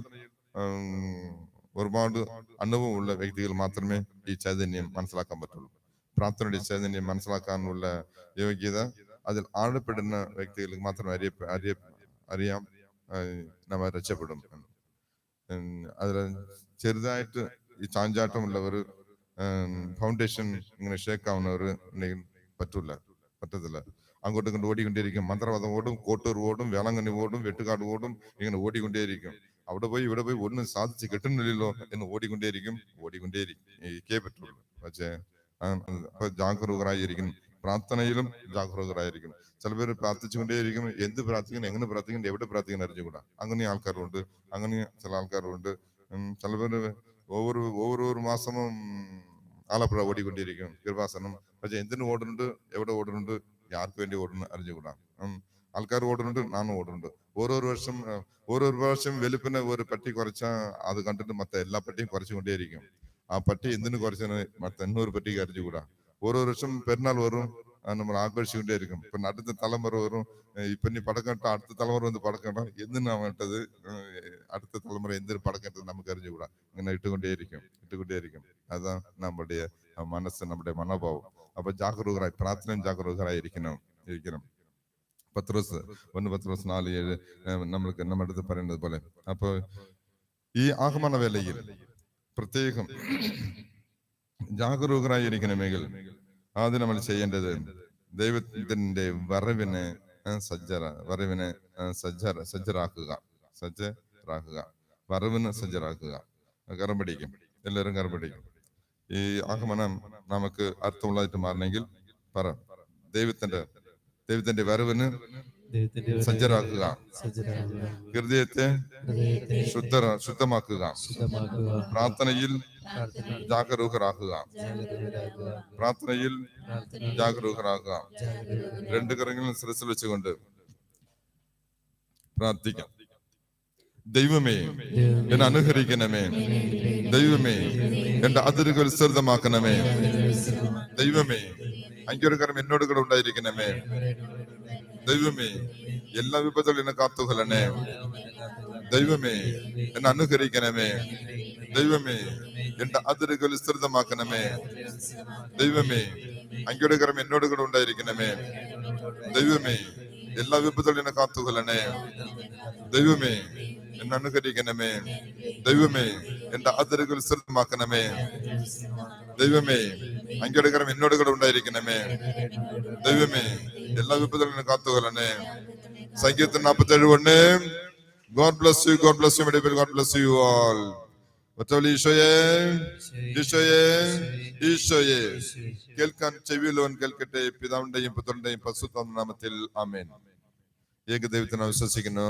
ഒരുപാട് അനുഭവമുള്ള വ്യക്തികൾ മാത്രമേ ഈ ചൈതന്യം മനസ്സിലാക്കാൻ പറ്റുള്ളൂ. പ്രാർത്ഥനയുടെ ചൈതന്യം മനസ്സിലാക്കാനുള്ള യോഗ്യത അതിൽ ആഴപ്പെടുന്ന വ്യക്തികൾക്ക് മാത്രമേ അറിയാം നമ്മ രക്ഷപ്പെടും. അതിൽ ചെറുതായിട്ട് ഈ ചാഞ്ചാട്ടമുള്ളവർ, ഫൗണ്ടേഷൻ ഇങ്ങനെ ഷേക്കാവുന്നവർ ഉണ്ടെങ്കിൽ പറ്റത്തില്ല. അങ്ങോട്ടും ഇങ്ങോട്ട് ഓടിക്കൊണ്ടേയിരിക്കും. മന്ത്രവാദം ഓടും, കോട്ടൂർ ഓടും, വേളങ്കണ്ണി ഓടും, വെട്ടുകാട് ഓടും, ഇങ്ങനെ ഓടിക്കൊണ്ടേയിരിക്കും. അവിടെ പോയി ഇവിടെ പോയി ഒന്നും സാധിച്ച് കിട്ടുന്നില്ലല്ലോ എന്ന് ഓടിക്കൊണ്ടേയിരിക്കും. ഇരിക്കേ പറ്റുള്ളൂ. പക്ഷേ ജാഗരൂകരായിരിക്കണം. പ്രാർത്ഥനയിലും ജാഗരൂകരായിരിക്കണം. ചില പേര് പ്രാർത്ഥിച്ചുകൊണ്ടേയിരിക്കും. എന്ത് പ്രാർത്ഥിക്കണം, എങ്ങനെ പ്രാർത്ഥിക്കണം, എവിടെ പ്രാർത്ഥിക്കണം അറിഞ്ഞുകൂടാ. അങ്ങനെ ആൾക്കാരുണ്ട്. അങ്ങനെ ചില ആൾക്കാരുണ്ട്. ചില പേര് ഓരോ മാസവും ആലപ്പുഴ ഓടിക്കൊണ്ടിരിക്കും കൃപാസനം. പക്ഷെ എന്തിനു ഓടുന്നുണ്ട്, എവിടെ ഓടുന്നുണ്ട്, ആർക്ക് വേണ്ടി ഓടുന്നു അറിഞ്ഞുകൂടാ. ആൾക്കാർ ഓടുന്നുണ്ട്, നാനും ഓടുന്നുണ്ട്. ഓരോ വർഷം വെളുപ്പിനെ ഒരു പട്ടി കുറച്ചാ അത് കണ്ടിട്ട് മറ്റേ എല്ലാ പട്ടിയും കുറച്ചുകൊണ്ടേയിരിക്കും. ആ പട്ടി എന്തിനു കുറച്ചാണ് മറ്റേ 800 പട്ടിക്ക് അറിഞ്ഞുകൂടാ. ഓരോ വർഷം പെരുന്നാൾ വരും, നമ്മൾ ആഘോഷിക്കൊണ്ടേയിരിക്കും. പിന്നെ അടുത്ത തലമുറ വരും. ഇപ്പൊ നീ പടക്കട്ട, അടുത്ത തലമുറ വന്ന് പടക്കട്ട, എന്തിനാ വേണ്ടത്, അടുത്ത തലമുറ എന്തിനു പടക്കേണ്ടത് നമുക്ക് അറിഞ്ഞുകൂടാ. ഇങ്ങനെ ഇട്ടുകൊണ്ടേയിരിക്കും. അതാ നമ്മുടെ മനസ്സ്, നമ്മുടെ മനോഭാവം. അപ്പൊ ജാഗരൂകരായി, പ്രാർത്ഥനയും ജാഗരൂകരായിരിക്കണം. 1 പത്രോസ് 4:7 നമ്മുടെ അടുത്ത് പറയുന്നത് പോലെ. അപ്പൊ ഈ ആഗമന വേളയിൽ പ്രത്യേകം ജാഗരൂകരായിരിക്കണമെങ്കിൽ ആദ്യം നമ്മൾ ചെയ്യേണ്ടത് ദൈവത്തിന്റെ വരവിനെ സജ്ജരാക്കുക. വരവിന് സജ്ജരാക്കുക. കരം പിടിക്കും, എല്ലാവരും കരം പിടിക്കും. ഈ ആഗമനം നമുക്ക് അർത്ഥമുള്ളതായിട്ട് മാറണമെങ്കിൽ പറ, ദൈവത്തിന്റെ വരവിന് സജ്ജരാക്കുക, ഹൃദയത്തെ ശുദ്ധമാക്കുക, പ്രാർത്ഥനയിൽ ജാഗരൂകരാക്കുക. രണ്ട് കരങ്ങളും ശിരസിൽ വെച്ചുകൊണ്ട് പ്രാർത്ഥിക്കാം. ദൈവമേ എന്നെ അനുഗ്രഹിക്കണമേ, ദൈവമേ എന്റെ അതിരുകൾ വിസ്തൃതമാക്കണമേ, ദൈവമേ അങ്ങയുടെ കരം എന്നോട് കൂടെ ഉണ്ടായിരിക്കണമേ, ദൈവമേ എല്ലാ വിപത്തുകളും എന്നെ കാത്തുകൊള്ളണേ, ദൈവമേ എന്നെ അനുഗ്രഹിക്കണമേ, ദൈവമേ എന്റെ അതിരുകൾ വിസ്തൃതമാക്കണമേ, ദൈവമേ അങ്ങയുടെ കരം എന്നോട് കൂടെ ഉണ്ടായിരിക്കണമേ, ദൈവമേ എല്ലാ വിപത്തുകളും എന്നെ കാത്തുകൊള്ളണേ, ദൈവമേ എന്നെ അനുഗ്രഹിക്കണമേ, ദൈവമേ എന്റെ അതിരുകൾ വിസ്തൃതമാക്കണമേ, ദൈവമേ അങ്ങയുടെ കരം എന്നോട് കൂടെ ഉണ്ടായിരിക്കണമേ, ദൈവമേ എല്ലാ വിപത്തുകളും എന്നെ കാത്തുകൊള്ളണേ. സങ്കീർത്തനം 47:1. God bless you, God bless you, my dear, God bless you all. ഈശോയെ കേൾക്കാൻ ചെവിയുള്ളവൻ കേൾക്കട്ടെ. പിതാവിന്റെയും പുത്രന്റെയും പരിശുദ്ധ നാമത്തിൽ ആമേൻ. ഏകദൈവത്തിനെ വിശ്വസിക്കുന്നു.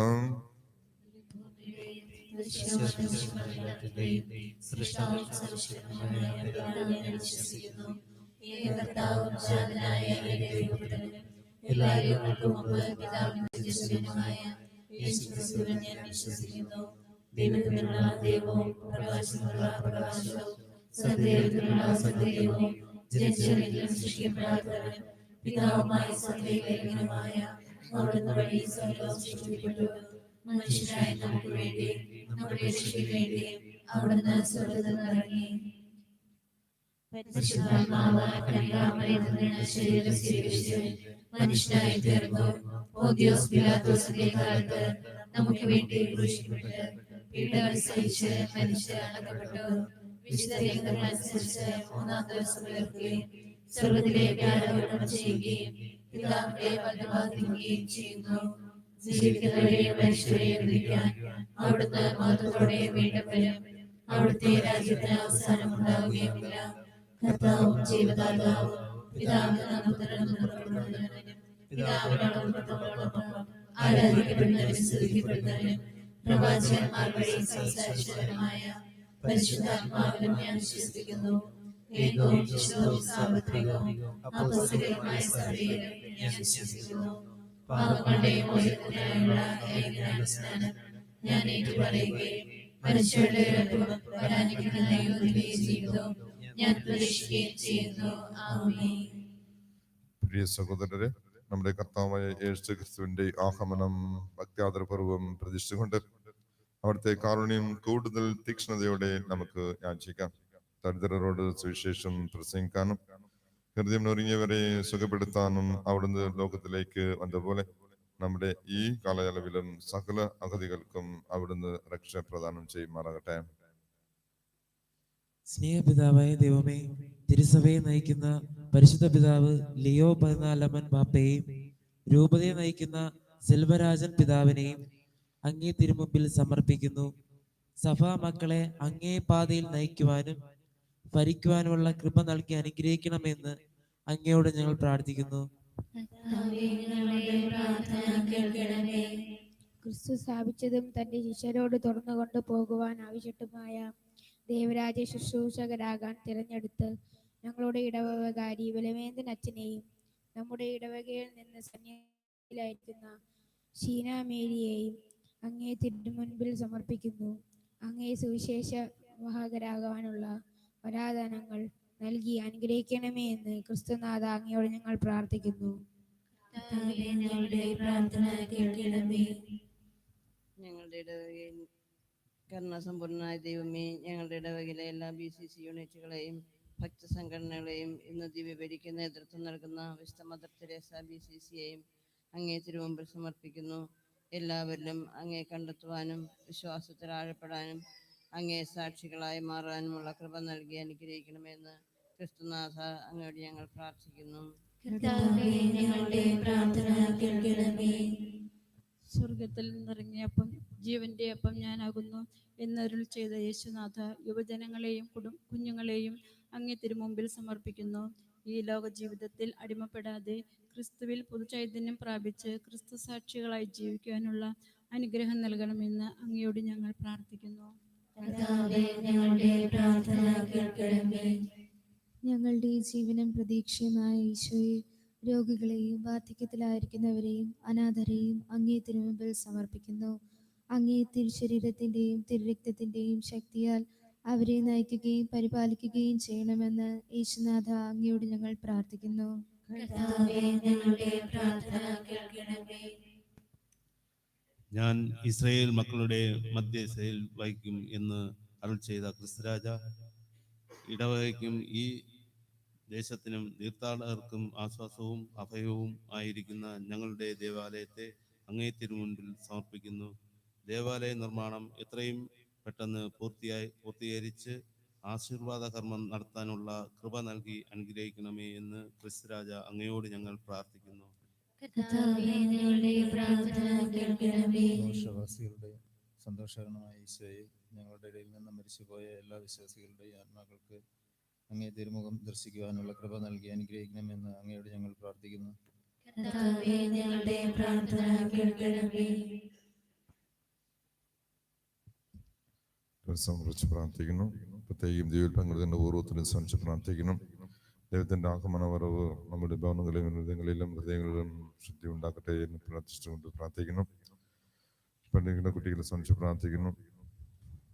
ദൈവത്തിനുള്ള ദൈവവും പ്രകാശമുള്ള പ്രകാശവും സത്യത്തിനുള്ള സത്യവും ജനിച്ചവരിലും സൃഷ്ടിക്കപ്പെടാത്തവനും പിതാവുമായ സത്യമായ അവിടുന്ന് വഴി സർവ്വം സൃഷ്ടിക്കപ്പെട്ടു. മനുഷ്യനായ നമുക്ക് വേണ്ടി നമ്മുടെ രക്ഷയ്ക്ക് വേണ്ടി അവിടുന്ന് സ്വർഗ്ഗത്തിൽ ഇറങ്ങി. പരിശുദ്ധാത്മാവ് കന്യകാമറിയത്തിൽ നിന്ന് ശരീരം സ്വീകരിച്ച് മനുഷ്യനായി തീർന്നു. പോന്തിയോസ് പിലാത്തോസിന്റെ കാലത്ത് നമുക്ക് വേണ്ടി ക്രൂശിക്കപ്പെട്ട് പീഡകൾ സഹിച്ച് മരിച്ച് അടക്കപ്പെട്ടു. വിശുദ്ധ രക്തമനുസരിച്ച് 3-ാം ദിവസം ഉയർത്തുകയും സ്വർഗ്ഗത്തിലേക്ക് ആരോഹണം ചെയ്യുകയും പിതാവിന്റെ വലതുഭാഗത്തിരിക്കുകയും ചെയ്യുന്നു. ജീവിക്കുന്നവരെയും മനുഷ്യരെയും വിധിക്കാൻ അവിടുന്ന് മഹത്വത്തോടെ വീണ്ടും വരും. അവിടുത്തെ രാജ്യത്തിന് അവസാനം ഉണ്ടാവുകയുമില്ല. കർത്താവും ജീവദാതാവും പിതാവിനും പുത്രനും പിതാവിനോടൊപ്പം ആരാധിക്കപ്പെടുന്നവരും സ്തുതിക്കപ്പെടുന്നവരും പ്രവാചകന്മാർ വഴി സംസാരിച്ചവരുമായ പരിശുദ്ധാത്മാവിലും ഞാൻ വിശ്വസിക്കുന്നു. ഏകവും വിശുദ്ധവും സാർവത്രികവും അപ്പോസ്തലികവുമായ സഭയിലും ഞാൻ വിശ്വസിക്കുന്നു. പാപങ്ങളുടെ മോചനത്തിനായുള്ള ഏകജ്ഞാനസ്നാനം ഞാൻ ഏറ്റുപറയുകയും മനുഷ്യരുടെ വരാനിരിക്കുന്ന യുഗത്തിലെ ജീവിതവും ഞാൻ പ്രതീക്ഷിക്കുകയും ചെയ്യുന്നു. ആമേൻ. പ്രിയ സഹോദരരെ, നമ്മുടെ കർത്താവായ യേശു ക്രിസ്തുവിന്റെ ആഗമനം ഭക്ത്യാദരപൂർവ്വം പ്രതീക്ഷിച്ചുകൊണ്ട് അവിടുത്തെ കാരുണ്യം കൂടുതൽ തീക്ഷ്ണതയോടെ നമുക്ക് യാചിക്കാം. ദരിദ്രരോട് സുവിശേഷം പ്രസംഗിക്കാനും ഹൃദയം നുറുങ്ങിയവരെ സുഖപ്പെടുത്താനും അവിടുന്ന് ലോകത്തിലേക്ക് വന്നപോലെ നമ്മുടെ ഈ കാലയളവിലും സകല അഗതികൾക്കും അവിടുന്ന് രക്ഷ പ്രദാനം ചെയ്യുമാറാകട്ടെ. സ്നേഹപിതാവായ ദൈവമേ, തിരുസഭയെ നയിക്കുന്ന പരിശുദ്ധ പിതാവ് ലിയോ 14 പാപ്പയെയും രൂപതയെ നയിക്കുന്ന സെൽവരാജൻ പിതാവിനെയും അങ്ങേ തിരുമുമ്പിൽ സമർപ്പിക്കുന്നു. സഭാ മക്കളെ അങ്ങേ പാതയിൽ നയിക്കുവാനും ഭരിക്കുവാനുമുള്ള കൃപ നൽകി അനുഗ്രഹിക്കണമെന്ന് അങ്ങയോട് ഞങ്ങൾ പ്രാർത്ഥിക്കുന്നു. ക്രിസ്തു സ്ഥാപിച്ചതും തന്റെ ശിഷ്യരോട് തുറന്നുകൊണ്ട് പോകുവാൻ ആവശ്യട്ടുമായ ദേവരാജ ശുശ്രൂഷകരാകാൻ തിരഞ്ഞെടുത്ത് ഞങ്ങളുടെ ഇടവകാരി വിലവേന്ദൻ അച്ഛനെയും നമ്മുടെ ഇടവകയിൽ നിന്ന് സന്യാസിയായിരിക്കുന്ന ഷീന മേരിയെയും അങ്ങേ തിരുമുൻപിൽ സമർപ്പിക്കുന്നു. അങ്ങേ സുവിശേഷ വാഹകരാകാനുള്ള വരാദാനങ്ങൾ നൽകി അനുഗ്രഹിക്കണമേ എന്ന് ക്രിസ്തുനാഥ അങ്ങയോട് ഞങ്ങൾ പ്രാർത്ഥിക്കുന്നു. ഞങ്ങളുടെ പ്രാർത്ഥന കേൾക്കണമേ. ഞങ്ങളുടെ ഇടവകയിൽ കരുണാസമ്പൂർണനായ ദൈവമേ, ഞങ്ങളുടെ ഇടവകയിലെ എല്ലാ BCC യൂണിറ്റുകളെയും ഭക്തസംഘടനകളെയും ഇന്ന് ദിവ്യബലിക്ക് നേതൃത്വം നൽകുന്ന വിശുദ്ധ മദർ തെരേസ BCCയെയും അങ്ങേ തിരുമുമ്പിൽ സമർപ്പിക്കുന്നു. എല്ലാവരിലും അങ്ങേ കണ്ടെത്തുവാനും വിശ്വാസത്തിൽ ആഴപ്പെടാനും അങ്ങേ സാക്ഷികളായി മാറാനുമുള്ള കൃപ നൽകി അനുഗ്രഹിക്കണമെന്ന് ക്രിസ്തുനാഥ അങ്ങയോട് ഞങ്ങൾ പ്രാർത്ഥിക്കുന്നു. കർത്താവേ, ഞങ്ങളുടെ പ്രാർത്ഥന കേൾക്കണമേ. സ്വർഗത്തിൽ നിന്നിറങ്ങിയ അപ്പം, ജീവന്റെ അപ്പം ഞാനാകുന്നു എന്നരുൾ ചെയ്ത യേശുനാഥ, യുവജനങ്ങളെയും കുഞ്ഞുങ്ങളെയും അങ്ങേ തിരുമുമ്പിൽ സമർപ്പിക്കുന്നു. ഈ ലോക ജീവിതത്തിൽ അടിമപ്പെടാതെ ക്രിസ്തുവിൽ പുതുചൈതന്യം പ്രാപിച്ച് ക്രിസ്തു സാക്ഷികളായി ജീവിക്കുവാനുള്ള അനുഗ്രഹം നൽകണമെന്ന് അങ്ങയോട് ഞങ്ങൾ പ്രാർത്ഥിക്കുന്നു. കർത്താവേ, ഞങ്ങളുടെ പ്രാർത്ഥന കേൾക്കണമേ. ഞങ്ങളുടെ ജീവനും പ്രതീക്ഷയുമായ ഈശോയെ, രോഗികളെയും വാർദ്ധക്യത്തിലായിരിക്കുന്നവരെയും അനാഥരെയും അങ്ങേ തിരുമുമ്പിൽ സമർപ്പിക്കുന്നു. അങ്ങേ തിരുശരീരത്തിൻ്റെയും തിരുരക്തത്തിൻ്റെയും ശക്തിയാൽ അവരെ നയിക്കുകയും പരിപാലിക്കുകയും ചെയ്യണമെന്ന് യേശുനാഥ അങ്ങയോട് ഞങ്ങൾ പ്രാർത്ഥിക്കുന്നു. കർത്താവേ, ഞങ്ങളുടെ പ്രാർത്ഥന കേൾക്കണമേ. ഞാൻ ഇസ്രായേൽ മക്കളുടെ മധ്യസ്ഥയിൽ വഹിക്കും എന്ന് അരുൾ ചെയ്ത ക്രിസ്തുരാജ, ഇടവകയ്ക്കും ഈ ദേശത്തിനും തീർത്ഥാടകർക്കും ആശ്വാസവും അഭയവും ആയിരിക്കുന്ന ഞങ്ങളുടെ ദേവാലയത്തെ അങ്ങേ തിരുമുൻപിൽ സമർപ്പിക്കുന്നു. ദേവാലയ നിർമ്മാണം എത്രയും പെട്ടെന്ന് പൂർത്തീകരിച്ച് ആശീർവാദ കർമ്മം നടത്താനുള്ള കൃപ നൽകി അനുഗ്രഹിക്കണമേ എന്ന് ക്രിസ്തുരാജ അങ്ങയോട് ഞങ്ങൾ പ്രാർത്ഥിക്കുന്നു. കർത്താവേ, ഞങ്ങളുടെ പ്രാർത്ഥന കേൾക്കണമേ. ദോഷവാസികളുടെ സന്തോഷകരമായ ഈശോയെ, ഞങ്ങളുടെ ഇടയിൽ നിന്ന് മരിച്ചുപോയ എല്ലാ വിശ്വാസികളുടെയും ആത്മാക്കൾക്ക് അങ്ങേ തിരുമുഖം ദർശിക്കുവാനുള്ള കൃപ നൽകി അനുഗ്രഹിക്കണമെന്ന് അങ്ങയോട് ഞങ്ങൾ പ്രാർത്ഥിക്കുന്നു. കർത്താവേ, ഞങ്ങളുടെ പ്രാർത്ഥന കേൾക്കണമേ. സമർപ്പിച്ച് പ്രാർത്ഥിക്കുന്നു. പ്രത്യേകം ദൈവത്തിൽ പങ്കെടുക്കുന്ന ഓരോരുത്തരും ശ്രമിച്ച് പ്രാർത്ഥിക്കണം. ദൈവത്തിൻ്റെ ആഗമനവരവ് നമ്മുടെ ഭവനങ്ങളിലും ഹൃദയങ്ങളിലും ശുദ്ധി ഉണ്ടാക്കട്ടെ എന്ന് പ്രാർത്ഥിച്ചുകൊണ്ട് പ്രാർത്ഥിക്കുന്നു. പഠിക്കുന്ന കുട്ടികളെ ശ്രമിച്ച് പ്രാർത്ഥിക്കുന്നു.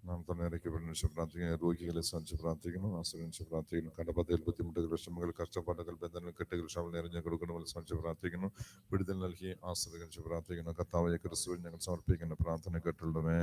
നാം തന്നെ ഇറക്കപ്പെടുന്ന പ്രാർത്ഥിക്കുന്നു. രോഗികളെ ശ്രമിച്ച് പ്രാർത്ഥിക്കുന്നു. ആശ്രയിച്ച് പ്രാർത്ഥിക്കുന്നു. കടബാധയിൽ ബുദ്ധിമുട്ടുകൾ, വിഷമങ്ങൾ, കഷ്ടപ്പാടുകൾ, ബന്ധങ്ങൾ, കെട്ടുകൾ, ക്ഷമ നിറഞ്ഞ് കൊടുക്കണമെന്ന് ശ്രമിച്ച് പ്രാർത്ഥിക്കുന്നു. വിടുതൽ നൽകി ആശ്രയിച്ച് പ്രാർത്ഥിക്കുന്നു. കർത്താവായ ക്രിസ്തുവിൽ ഞങ്ങൾ സമർപ്പിക്കുന്ന പ്രാർത്ഥന കേട്ടുള്ളമേ.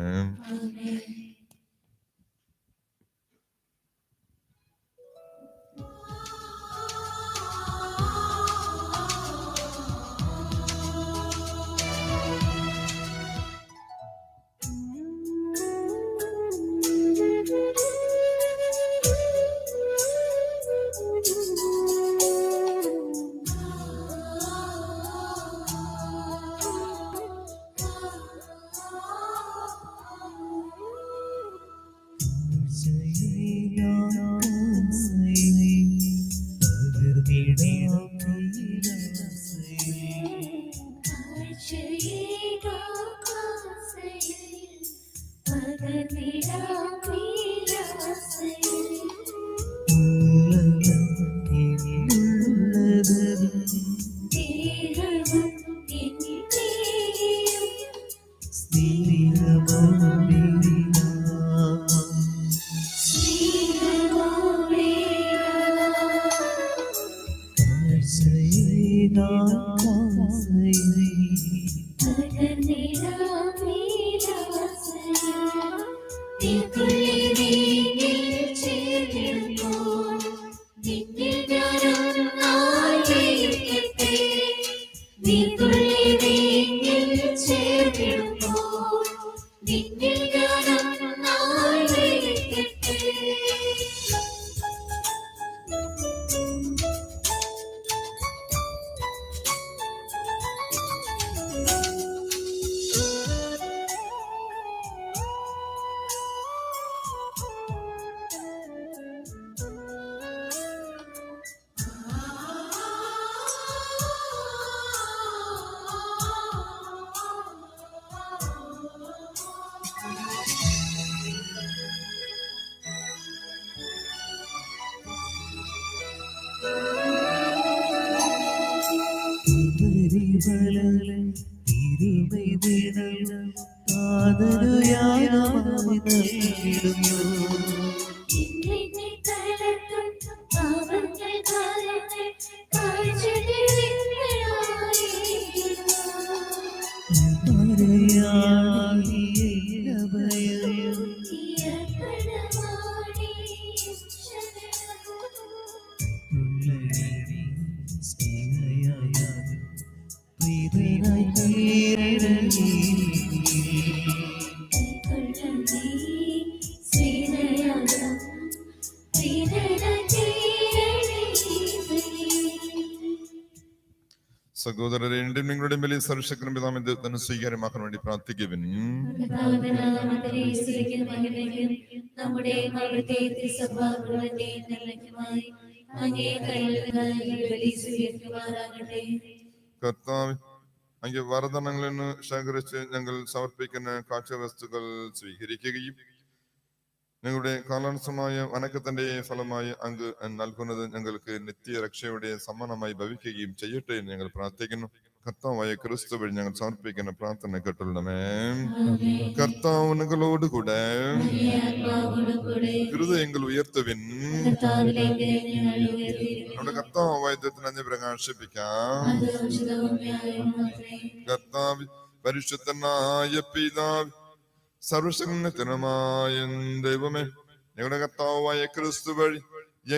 സഹോദരരുടെയും നിങ്ങളുടെയും വലിയ സർവശക്തനും പിതാവിന്റെ ദൈവത്തിന് സ്വീകാര്യമാക്കാൻ വേണ്ടി പ്രാർത്ഥിക്കുവിൻ. കർത്താവിന്റെ നാമത്തിൽ ഈശോയ്ക്കും മഹിമയ്ക്കും നമ്മുടെ അവിടുത്തെ തിരുസഭാമുഴുവന്റെയും നന്മയ്ക്കുമായി അങ്ങേ കൈകളിലായി ഈ ബലി സ്വീകരിക്കുമാറാകട്ടെ. കർത്താവ് അങ്ങേ വരദാനങ്ങളിൽ നിന്ന് ശേഖരിച്ച് ഞങ്ങൾ സമർപ്പിക്കുന്ന കാഴ്ചവസ്തുക്കൾ സ്വീകരിക്കുകയും ഞങ്ങളുടെ കാലാനുസൃതമായ വണക്കത്തിന്റെ ഫലമായി അങ്ങ് നൽകുന്നത് ഞങ്ങൾക്ക് നിത്യരക്ഷയുടെ സമ്മാനമായി ഭവിക്കുകയും ചെയ്യട്ടെ എന്ന് ഞങ്ങൾ പ്രാർത്ഥിക്കുന്നു. കർത്താവായ ക്രിസ്തു വഴി ഞങ്ങൾ സമർപ്പിക്കുന്ന പ്രാർത്ഥന കേട്ടുള്ളമേ. കർത്താവ് നിങ്ങളോടുകൂടെ ഹൃദയങ്ങൾ ഉയർത്തുവിൻ. നമ്മുടെ കർത്താവായ ദൈവത്തിന് പ്രകാശിപ്പിക്കാം. കർത്താവ് പരിശുദ്ധനായ പിതാവ് സർവശക്തനുമായ ദൈവമേ, ഞങ്ങളുടെ കർത്താവായ ക്രിസ്തു വഴി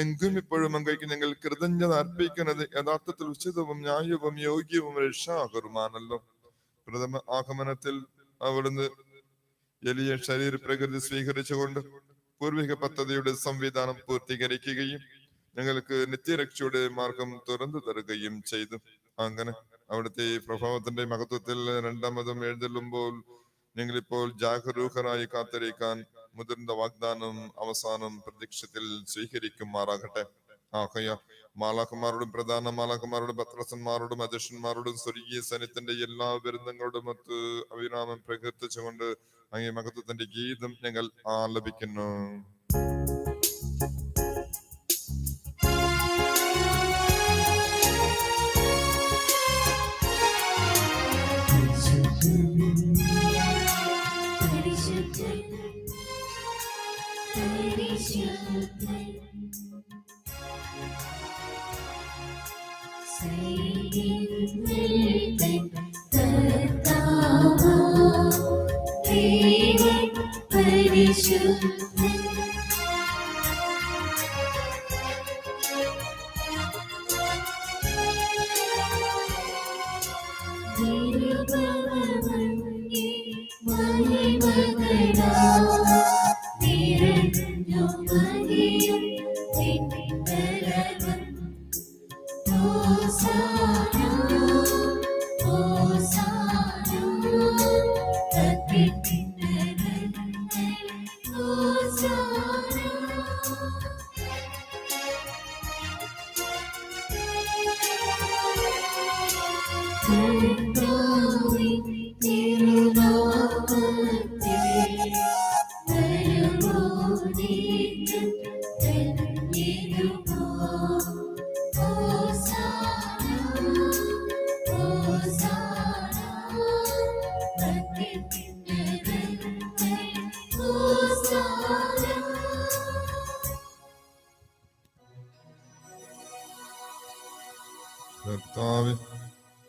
എങ്കും ഇപ്പോഴും അങ്ങേക്ക് ഞങ്ങൾ കൃതജ്ഞത അർപ്പിക്കുന്നത് യഥാർത്ഥത്തിൽ ഉചിതവും ന്യായവും യോഗ്യവും രക്ഷാകരമാണല്ലോ. പ്രഥമ ആഗമനത്തിൽ അവിടുന്ന് എളിയ ശരീര പ്രകൃതി സ്വീകരിച്ചുകൊണ്ട് പൂർവിക പദ്ധതിയുടെ സംവിധാനം പൂർത്തീകരിക്കുകയും ഞങ്ങൾക്ക് നിത്യരക്ഷയുടെ മാർഗം തുറന്നു തരുകയും ചെയ്തു. അങ്ങനെ അവിടുത്തെ പ്രഭാവത്തിന്റെ മഹത്വത്തിൽ രണ്ടാമതും എഴുന്നള്ളുമ്പോൾ ഞങ്ങളിപ്പോൾ ജാഗരൂകരായി കാത്തിരിക്കാൻ മുതിർന്ന വാഗ്ദാനം അവസാനം പ്രതീക്ഷത്തിൽ സ്വീകരിക്കുമാറാകട്ടെ. ആകയ മാലാഖമാരോടും പ്രധാന മാലാഖമാരോടും പത്രസന്മാരോടും അധ്യക്ഷന്മാരോടും സ്വർഗീയ സൈന്യത്തിന്റെ എല്ലാ വിരുദ്ധങ്ങളോടും ഒത്ത് അവിരാമം പ്രകീർത്തിച്ചുകൊണ്ട് അങ്ങേ മഹത്വത്തിന്റെ ഗീതം ഞങ്ങൾ ആലപിക്കുന്നു.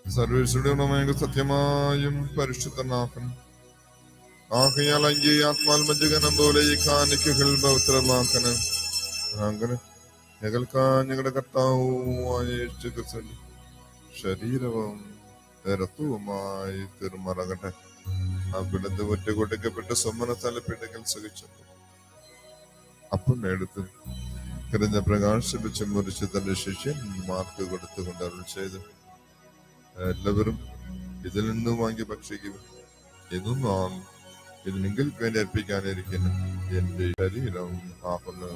സർവേശ്വരമായ സത്യമായും പരിശുദ്ധനാക്കണം. ആകയാൽ അങ്ങേ ആത്മാത്മജനം പോലെ ഈ കാണിക്കകൾ പവിത്രമാക്കണം. അങ്ങനെ ഞങ്ങൾക്കാ ഞങ്ങളുടെ കർത്താവുമായ ശരീരവും രക്തവുമായി തീർമാറാകട്ടെ. അവിടുന്ന് ഒറ്റ കൊടുക്കപ്പെട്ട സ്വമന തലപ്പിടകൾ സഹിച്ചപ്പോൾ അപ്പം എടുത്ത് കിടഞ്ഞ പ്രകാശിപ്പിച്ച് മുറിച്ച് തന്റെ ശിഷ്യന്മാർക്ക് കൊടുത്തുകൊണ്ട് അരുൾ ചെയ്തു, എല്ലാവരും ഇതിൽ നിന്ന് വാങ്ങി ഭക്ഷിക്കുക. ഇന്നും നാം ഇത് നിങ്ങൾക്ക് വേണ്ടി അർപ്പിക്കാനിരിക്കുന്നു എന്റെ ശരീരം ആകുന്നു.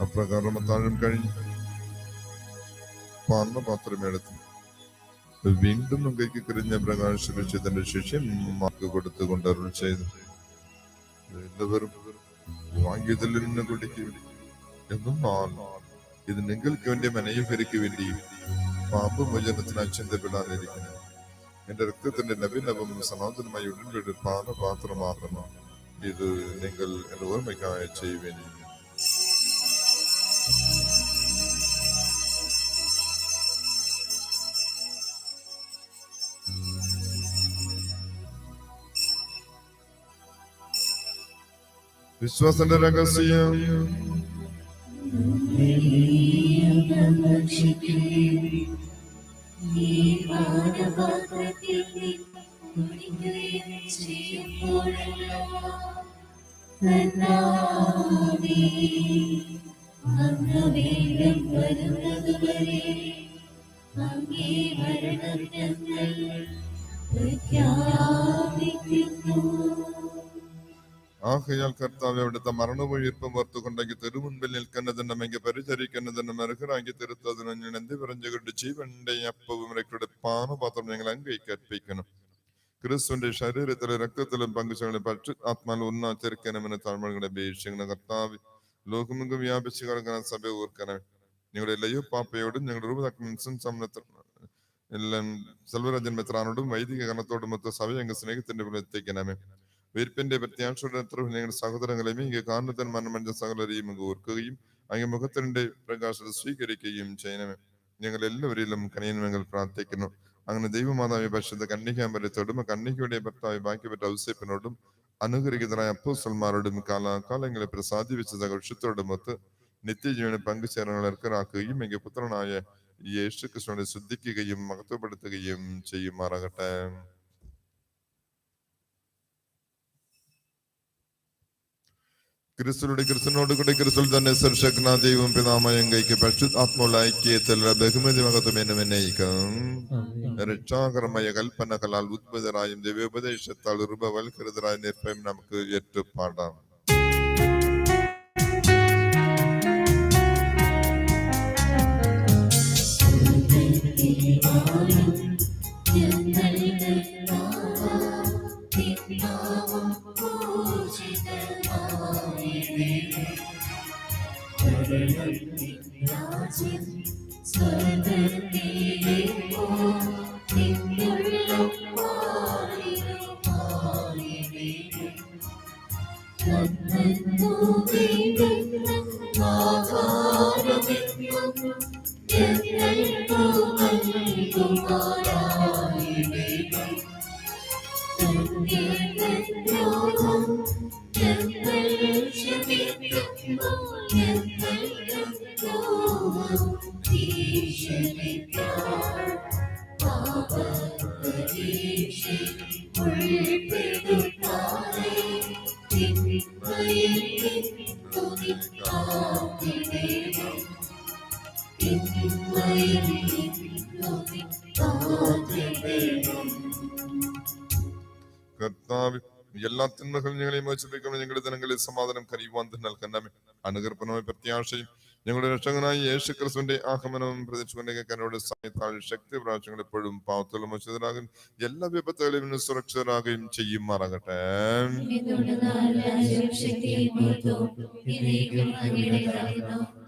അപ്രകാരം അത്താഴം കഴിഞ്ഞ് പാനപാത്രമെടുത്ത് വീണ്ടും അങ്ങേക്ക് കിരിഞ്ഞ പ്രകാശിപ്പിച്ച് തന്റെ ശിഷ്യന്മാർക്ക് കൊടുത്തുകൊണ്ട് അരുൾ ചെയ്തു, എല്ലാവരും വാങ്ങിയതിൽ നിന്ന് കുടിക്കുക. എന്നും നാം ഇത് നിങ്ങൾക്ക് വേണ്ടി മനയുപരിക്ക് വേണ്ടി പാപമോചനത്തിനായി ചിന്തപ്പെടാനിരിക്കുന്നു. എന്റെ രക്തത്തിന്റെ നവീനവും സനാതനമായി ഉടൻപടി പാനപാത്രമാകുന്നു. ഇത് നിങ്ങൾ എന്റെ ഓർമ്മയ്ക്കായി ചെയ്യുവേൻ. വിശ്വാസത്തിന്റെ രഹസ്യം ഈ പാനപാത്രത്തിൽ നിന്ന് കുടിക്കുകയും ചെയ്യുമ്പോഴെല്ലാം കർത്താവേ, അങ്ങ് വീണ്ടും വരുന്നതുവരെ അങ്ങേ മരണം ഞങ്ങൾ പ്രഖ്യാപിക്കുന്നു. ആകയാൽ കർത്താവ് അവിടുത്തെ മരണമൊഴിർപ്പം ഓർത്തുകൊണ്ടെങ്കിൽ തിരുമുൻപിൽ നിൽക്കുന്നതിനുമെങ്കിൽ പരിചരിക്കുന്നതിനും അർഹരാക്കി തിരുത്തതിനും ഞാൻ എന്ത് പറഞ്ഞുകൊണ്ട് ജീവന്റെ അപ്പവും രക്തയുടെ പാനപാത്രം ഞങ്ങൾ അങ്ങേക്ക് അർപ്പിക്കണം. ക്രിസ്തുവിന്റെ ശരീരത്തിലും രക്തത്തിലും പങ്കുചേർന്ന് പരിശുദ്ധാത്മാവിൽ ഒന്നാചരിക്കണമെന്ന് താഴ്മകളുടെ അപേക്ഷിക്കുന്ന കർത്താവ് ലോകമെങ്ങും വ്യാപിച്ചു കിടക്കുന്ന സഭ ഓർക്കണം. ഞങ്ങളുടെ ലയോ പാപ്പയോടും ഞങ്ങളുടെ രൂപതാക്കളും എല്ലാം സെൽവരാജൻ മെത്രാനോടും വൈദിക കരണത്തോടും മൊത്തം സഭയംഗ സ്നേഹത്തിന്റെ എത്തിക്കണമേ. വീർപ്പിന്റെ പ്രത്യാശയുടെ ഞങ്ങളുടെ സഹോദരങ്ങളെയും ഇങ്ങനെ കാരണത്തിന് മരണമഞ്ച സകലരെയും ഓർക്കുകയും അങ്ങ് മുഖത്തിന്റെ പ്രകാശത്തെ സ്വീകരിക്കുകയും ചെയ്യണമേ. ഞങ്ങൾ എല്ലാവരിലും കനിയനുമെങ്കിൽ പ്രാർത്ഥിക്കുന്നു. അങ്ങനെ ദൈവമാതാവി പരിശുദ്ധ കന്യകാമ്പരത്തോടും കന്യകയുടെ ഭർത്താവ് ബാക്കിപ്പെട്ട ഔസേപ്പിനോടും അനുഗ്രഹിതരായ അപ്പോസ്തലന്മാരോടും കാലാകാലങ്ങളെ പ്രസാദിപ്പിച്ച സകലത്തോടും ഒത്ത് നിത്യജീവനെ പങ്കുചേരാൻ ഏർക്കറാക്കുകയും എങ്കിൽ പുത്രനായ യേശു ക്രിസ്തുവിനെ ശ്രദ്ധിക്കുകയും മഹത്വപ്പെടുത്തുകയും ചെയ്യുമാറാകട്ടെ. ക്രിസ്തുനോട് കൂടെ ക്രിസ്തുവിൽ തന്നെ സർശക്ന ദൈവം പിതാമയം കൈക്ക് പരിശുദ്ധാത്മാവുള്ള ഐക്യത്തിൽ ബഹുമതി മഹത്വം എന്നയിക്കും. രക്ഷാകരമായ കൽപ്പനകളാൽ ഉദ്ഭുതരായും ദിവ്യോപദേശത്താൽ രൂപവൽകൃതരായ നിർഭയം നമുക്ക് ഏറ്റുപാടാം. കർത്താവ് എല്ലാ തിന്മകളും ഞങ്ങളെ മോചിപ്പിക്കണം. ഞങ്ങളുടെ ദിനങ്ങളിൽ സമാധാനം കനിയുവാൻ നൽകണമേ. അനുകർപ്പണമായ പ്രത്യാശയും ഞങ്ങളുടെ രക്ഷകനായ യേശു ക്രിസ്തുവിന്റെ ആഗമനവും പ്രതീക്ഷിച്ചുകൊണ്ട് സമയത്താൽ ശക്തി പ്രാവശ്യങ്ങൾ എപ്പോഴും പാവത്തോളം മോചിതരാകും. എല്ലാ വിപത്തുകളിലും സുരക്ഷിതരാകുകയും ചെയ്യുമാറാകട്ടെ.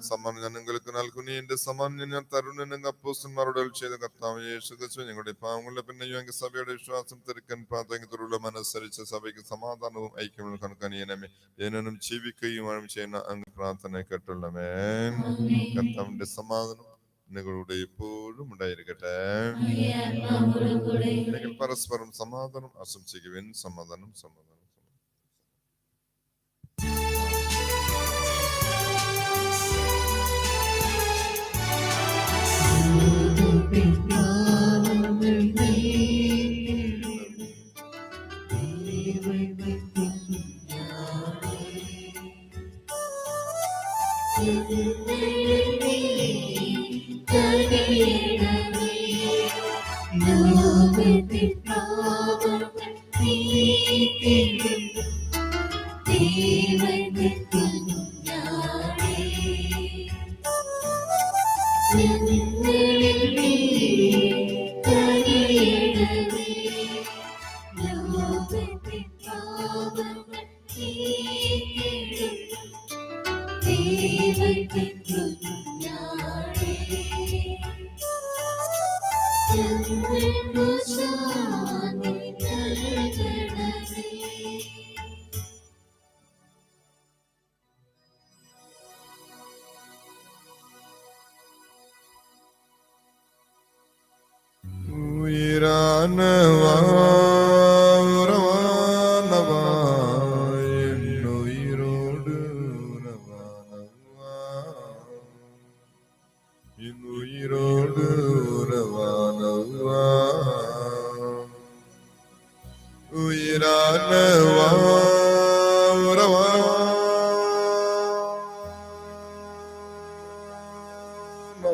സമ്മാനം ഞാൻ നിങ്ങൾക്ക് നൽകുന്നു. എന്റെ സമ്മാനം ഞാൻ തരുണ അപ്പോസ്തലന്മാരോട് ചെയ്ത കർത്താവ് യേശു ക്രിസ്തു ഞങ്ങളുടെ പാവങ്ങളുടെ പിന്നെ സഭയുടെ വിശ്വാസം തിരുക്കാൻ പ്രാർത്ഥനയോടുള്ള മനസ്സരിച്ച് സഭയ്ക്ക് സമാധാനവും ഐക്യവും കണക്കാനിയനമേ. ഏനും ജീവിക്കുകയും ചെയ്യുന്ന അങ്ങ് പ്രാർത്ഥന കേട്ടുള്ളമേ. കർത്താവിന്റെ സമാധാനം നിങ്ങളുടെ എപ്പോഴും ഉണ്ടായിരിക്കട്ടെ. നിങ്ങൾ പരസ്പരം സമാധാനം ആശംസിക്കുവിൻ. സമാധാനം സമാധാനം.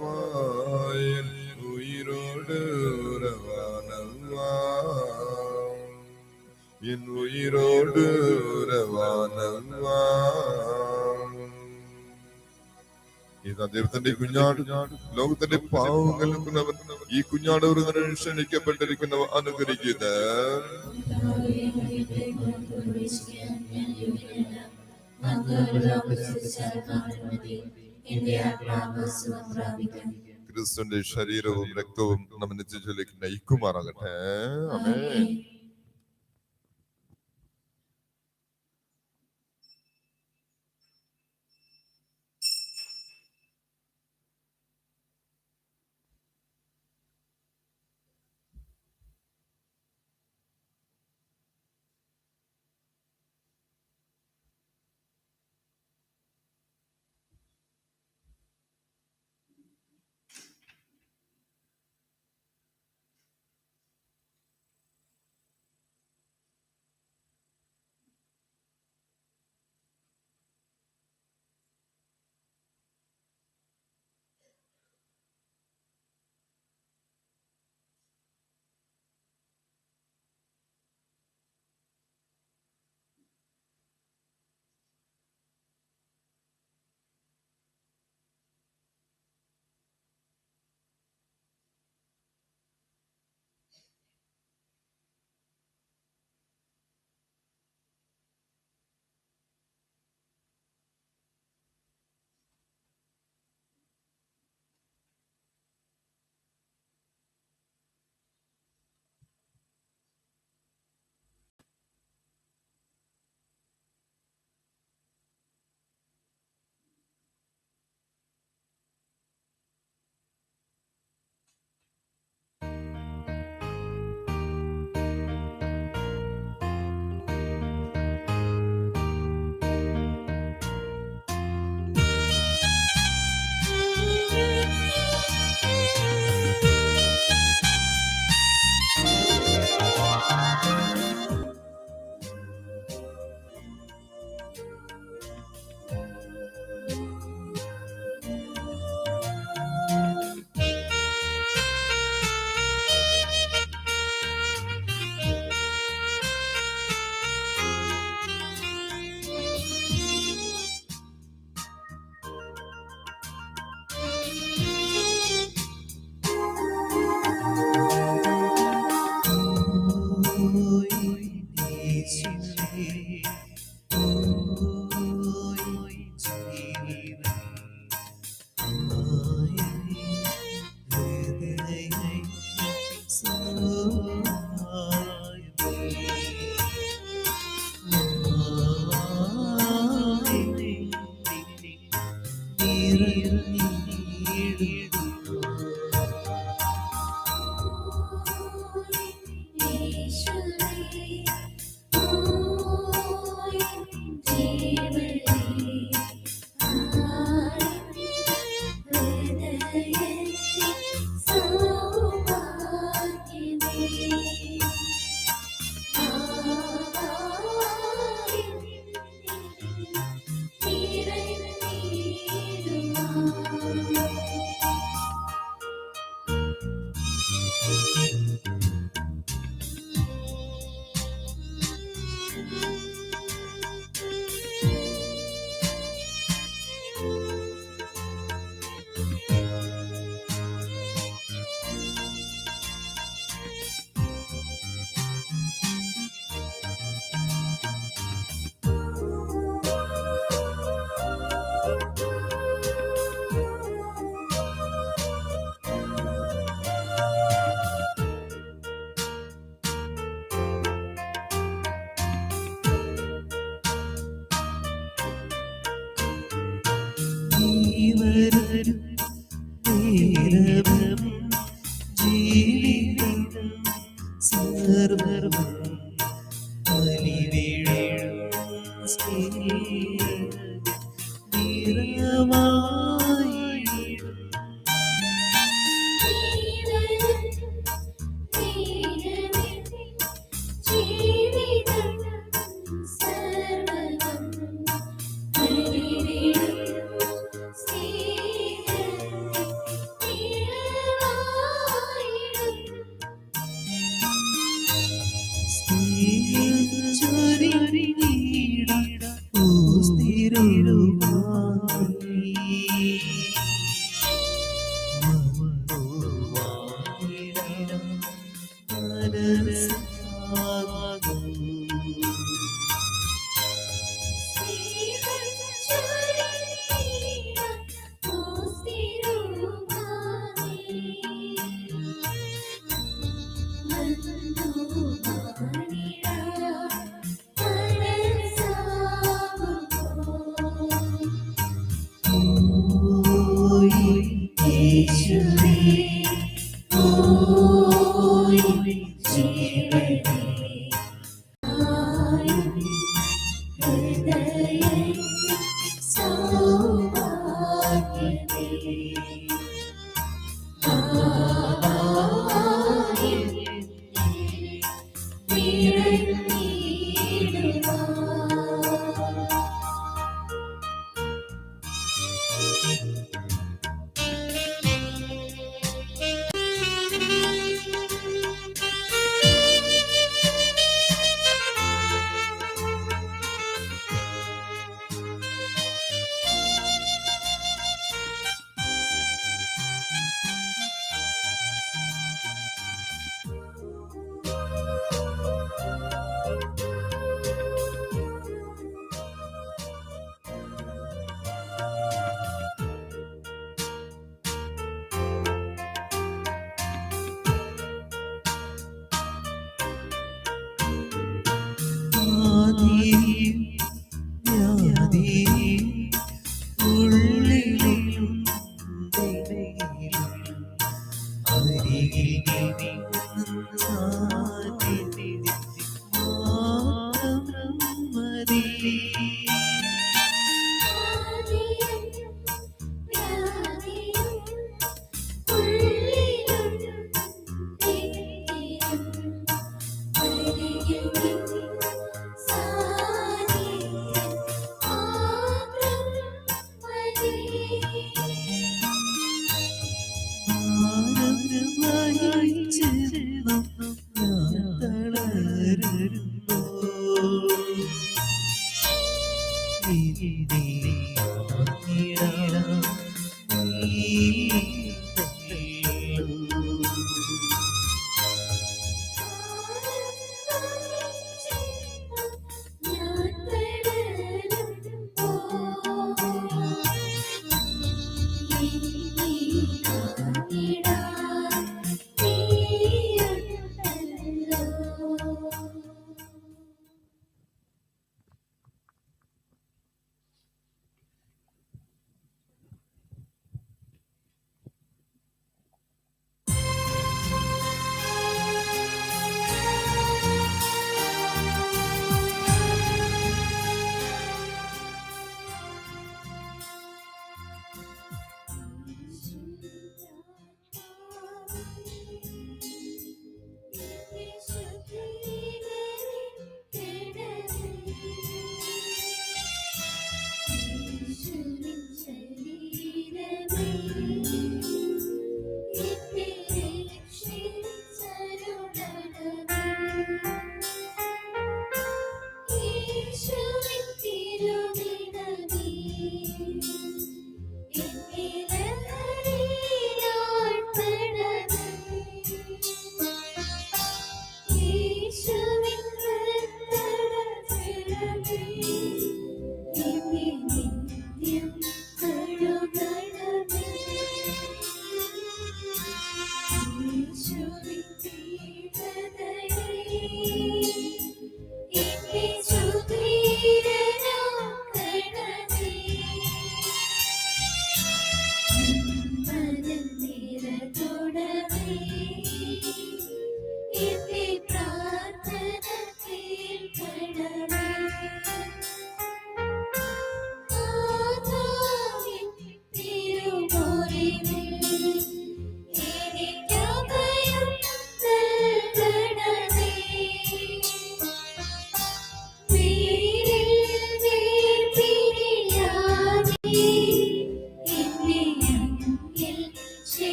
ഉറവായ ഉയിരോട് ഉറവാനവാ എൻ ഉയിരോട് ഉറവാനവാ. ഇതാ ദൈവത്തിന്റെ കുഞ്ഞാട്, ലോകത്തിന്റെ പാവങ്ങൾ നിൽക്കുന്നവൻ. ഈ കുഞ്ഞാട് ഒരു ക്ഷണിക്കപ്പെട്ടിരിക്കുന്നവ അനുകരിക്കുക. ക്രിസ്തുവിന്റെ ശരീരവും രക്തവും നമ്മെ നിത്യജീവനിലേക്ക് നയിക്കുമാറാകട്ടെ. ആമേൻ.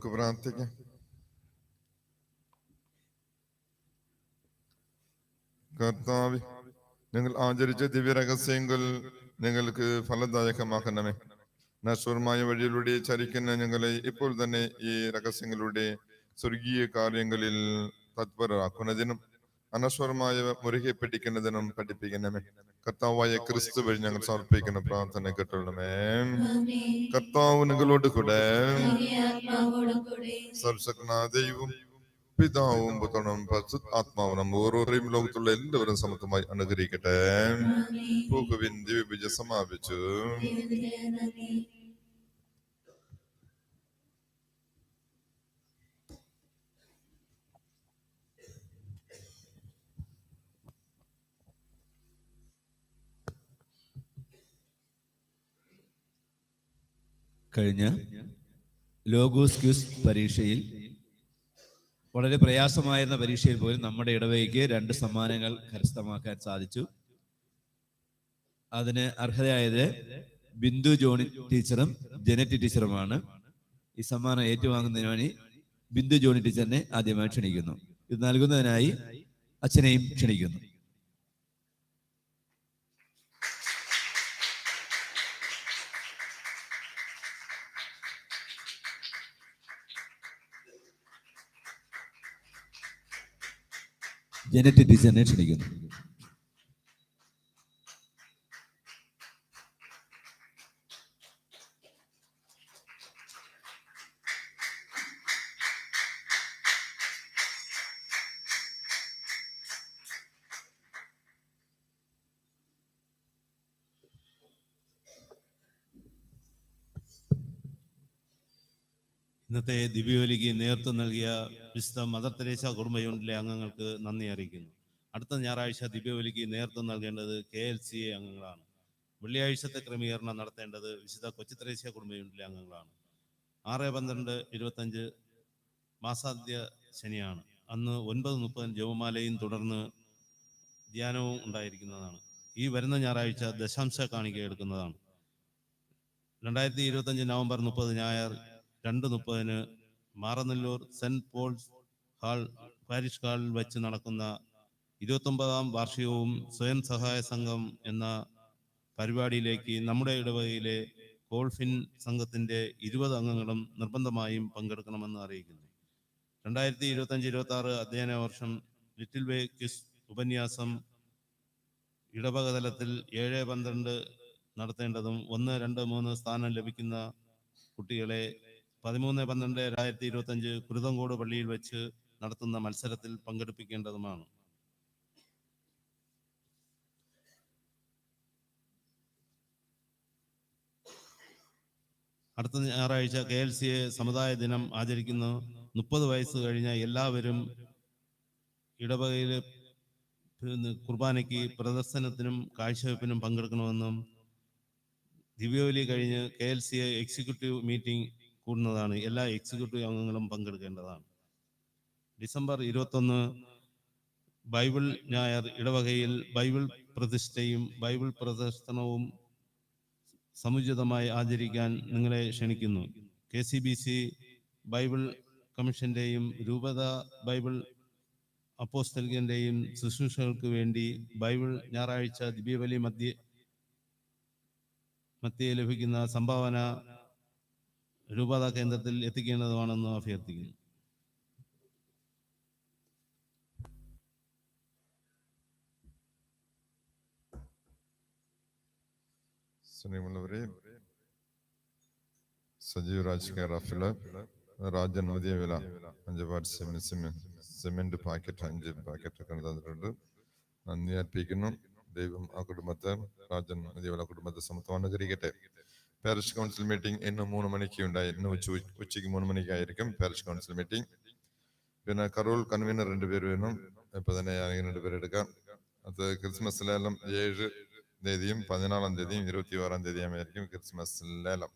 നമുക്ക് പ്രാർത്ഥിക്കാം. കർത്താവേ, ഞങ്ങൾ ആചരിച്ച ദിവ്യരഹസ്യങ്ങൾ ഞങ്ങൾക്ക് ഫലദായകമാക്കണമേ. നശ്വരമായ വഴിയിലൂടെ ചരിക്കുന്ന ഞങ്ങളെ ഇപ്പോൾ തന്നെ ഈ രഹസ്യങ്ങളുടെ സ്വർഗീയ കാര്യങ്ങളിൽ തത്പരരാക്കുന്നതിനും അനശ്വരമായ മുറുകെ പിടിക്കുന്നതിനും പഠിപ്പിക്കണമേ. കർത്താവായ ക്രിസ്തു വഴി ഞങ്ങൾ സമർപ്പിക്കുന്ന പ്രാർത്ഥന കേട്ടുള്ളമേ. കർത്താവ് നിങ്ങളോട് കൂടെ. സർവശക്തനായ ദൈവം പിതാവും പുത്രനും ആത്മാവും ഓരോരുടെയും ലോകത്തുള്ള എല്ലാവരും സമത്വമായി അനുഗ്രഹിക്കട്ടെ. പോകുവിൻ, ദിവ്യപൂജ സമാപിച്ചു. കഴിഞ്ഞ ലോഗോസ് ക്യൂസ് പരീക്ഷയിൽ വളരെ പ്രയാസമായിരുന്ന പരീക്ഷയിൽ പോലും നമ്മുടെ ഇടവകയ്ക്ക് 2 സമ്മാനങ്ങൾ കരസ്ഥമാക്കാൻ സാധിച്ചു. അതിന് അർഹതയായത് ബിന്ദു ജോണി ടീച്ചറും ജനറ്റ് ടീച്ചറുമാണ്. ഈ സമ്മാനം ഏറ്റുവാങ്ങുന്നതിന് വേണ്ടി ബിന്ദു ജോണി ടീച്ചറിനെ ആദ്യമായി ക്ഷണിക്കുന്നു. ഇത് നൽകുന്നതിനായി അച്ഛനെയും ക്ഷണിക്കുന്നു. ജനറ്റ് ടീച്ചറിനെ ക്ഷണിക്കുന്നു. ഇന്നത്തെ ദിവ്യബലിക്ക് നേതൃത്വം നൽകിയ വിശുദ്ധ മദർ തെരേസ കുടുംബ യൂണിറ്റിലെ അംഗങ്ങൾക്ക് നന്ദി അറിയിക്കുന്നു. അടുത്ത ഞായറാഴ്ച ദിവ്യബലിക്ക് നേതൃത്വം നൽകേണ്ടത് KLCA അംഗങ്ങളാണ്. വെള്ളിയാഴ്ചത്തെ ക്രമീകരണം നടത്തേണ്ടത് വിശുദ്ധ കൊച്ചു തെരേസ കുടുംബ യൂണിറ്റിലെ അംഗങ്ങളാണ്. 6-12-25 മാസാദ്യ ശനിയാണ്. അന്ന് 9:30 ജപമാലയും തുടർന്ന് ധ്യാനവും ഉണ്ടായിരിക്കുന്നതാണ്. ഈ വരുന്ന ഞായറാഴ്ച ദശാംശ കാണിക്ക എടുക്കുന്നതാണ്. 2025 നവംബർ 30 ഞായർ 2:30 മാറനല്ലൂർ സെന്റ് പോൾസ് പാരിഷ് ഹാളിൽ വെച്ച് നടക്കുന്ന 29ാം വാർഷികവും സ്വയം സഹായ സംഘം എന്ന പരിപാടിയിലേക്ക് നമ്മുടെ ഇടവകയിലെ കോൾഫിൻ സംഘത്തിന്റെ 20 അംഗങ്ങളും നിർബന്ധമായും പങ്കെടുക്കണമെന്ന് അറിയിക്കുന്നു. 2025-26 അധ്യയന വർഷം ലിറ്റിൽ വേ ക്വിസ് ഉപന്യാസം ഇടവക തലത്തിൽ 7-12 നടത്തേണ്ടതും 1, 2, 3 സ്ഥാനം ലഭിക്കുന്ന കുട്ടികളെ 13-12-2025 കുരുതങ്കോട് പള്ളിയിൽ വെച്ച് നടത്തുന്ന മത്സരത്തിൽ പങ്കെടുപ്പിക്കേണ്ടതുമാണ്. അടുത്ത ഞായറാഴ്ച KLCA സമുദായ ദിനം ആചരിക്കുന്നു. 30 വയസ്സ് കഴിഞ്ഞ എല്ലാവരും ഇടവകയിൽ കുർബാനയ്ക്ക് പ്രദർശനത്തിനും കാഴ്ചവെപ്പിനും പങ്കെടുക്കണമെന്നും ദിവ്യബലി കഴിഞ്ഞ് KLCA എക്സിക്യൂട്ടീവ് മീറ്റിംഗ് കൂടുന്നതാണ്. എല്ലാ എക്സിക്യൂട്ടീവ് അംഗങ്ങളും പങ്കെടുക്കേണ്ടതാണ്. ഡിസംബർ 21 ബൈബിൾ ഞായർ ഇടവകയിൽ ബൈബിൾ പ്രതിഷ്ഠയും ബൈബിൾ പ്രദർശനവും സമുചിതമായി ആചരിക്കാൻ നിങ്ങളെ ക്ഷണിക്കുന്നു. KCBC ബൈബിൾ കമ്മീഷന്റെയും രൂപത ബൈബിൾ അപ്പോസ്തലികന്റെയും ശുശ്രൂഷകൾക്ക് വേണ്ടി ബൈബിൾ ഞായറാഴ്ച ദിവ്യബലി മധ്യേ ലഭിക്കുന്ന സംഭാവന രൂപത കേന്ദ്രത്തിൽ എത്തിക്കേണ്ടതുമാണെന്ന് അഭ്യർത്ഥിക്കുന്നു. സ്നേഹമുള്ളവരെ, സജീവ് രാജ് കേറാഫില് രാജൻ മതിയ വില 5 പാർട്ട് സിമെന്റ് പാക്കറ്റ് 5 പാക്കറ്റ് ഒക്കെ തന്നിട്ടുണ്ട്. നന്ദി അർപ്പിക്കുന്നു. ദൈവം ആ കുടുംബത്തെ, രാജൻ മതിയ വില കുടുംബത്തെ സമത്വം അനുഗ്രഹിക്കട്ടെ. പാരിഷ് കൗൺസിൽ മീറ്റിംഗ് ഇന്ന് 3 മണിക്ക് ഉണ്ടായി. ഇന്ന് ഉച്ചയ്ക്ക് 3 മണിക്കായിരിക്കും പാരിഷ് കൗൺസിൽ മീറ്റിംഗ്. പിന്നെ കറൂൾ കൺവീനർ 2 പേര് വേണം. ഇപ്പൊ തന്നെ 2 പേരെടുക്കാം. അത് ക്രിസ്മസ് ലേലം 7 തീയതിയും 14 തീയതിയും 26 തീയതിയുമായിരിക്കും ക്രിസ്മസ് ലേലം.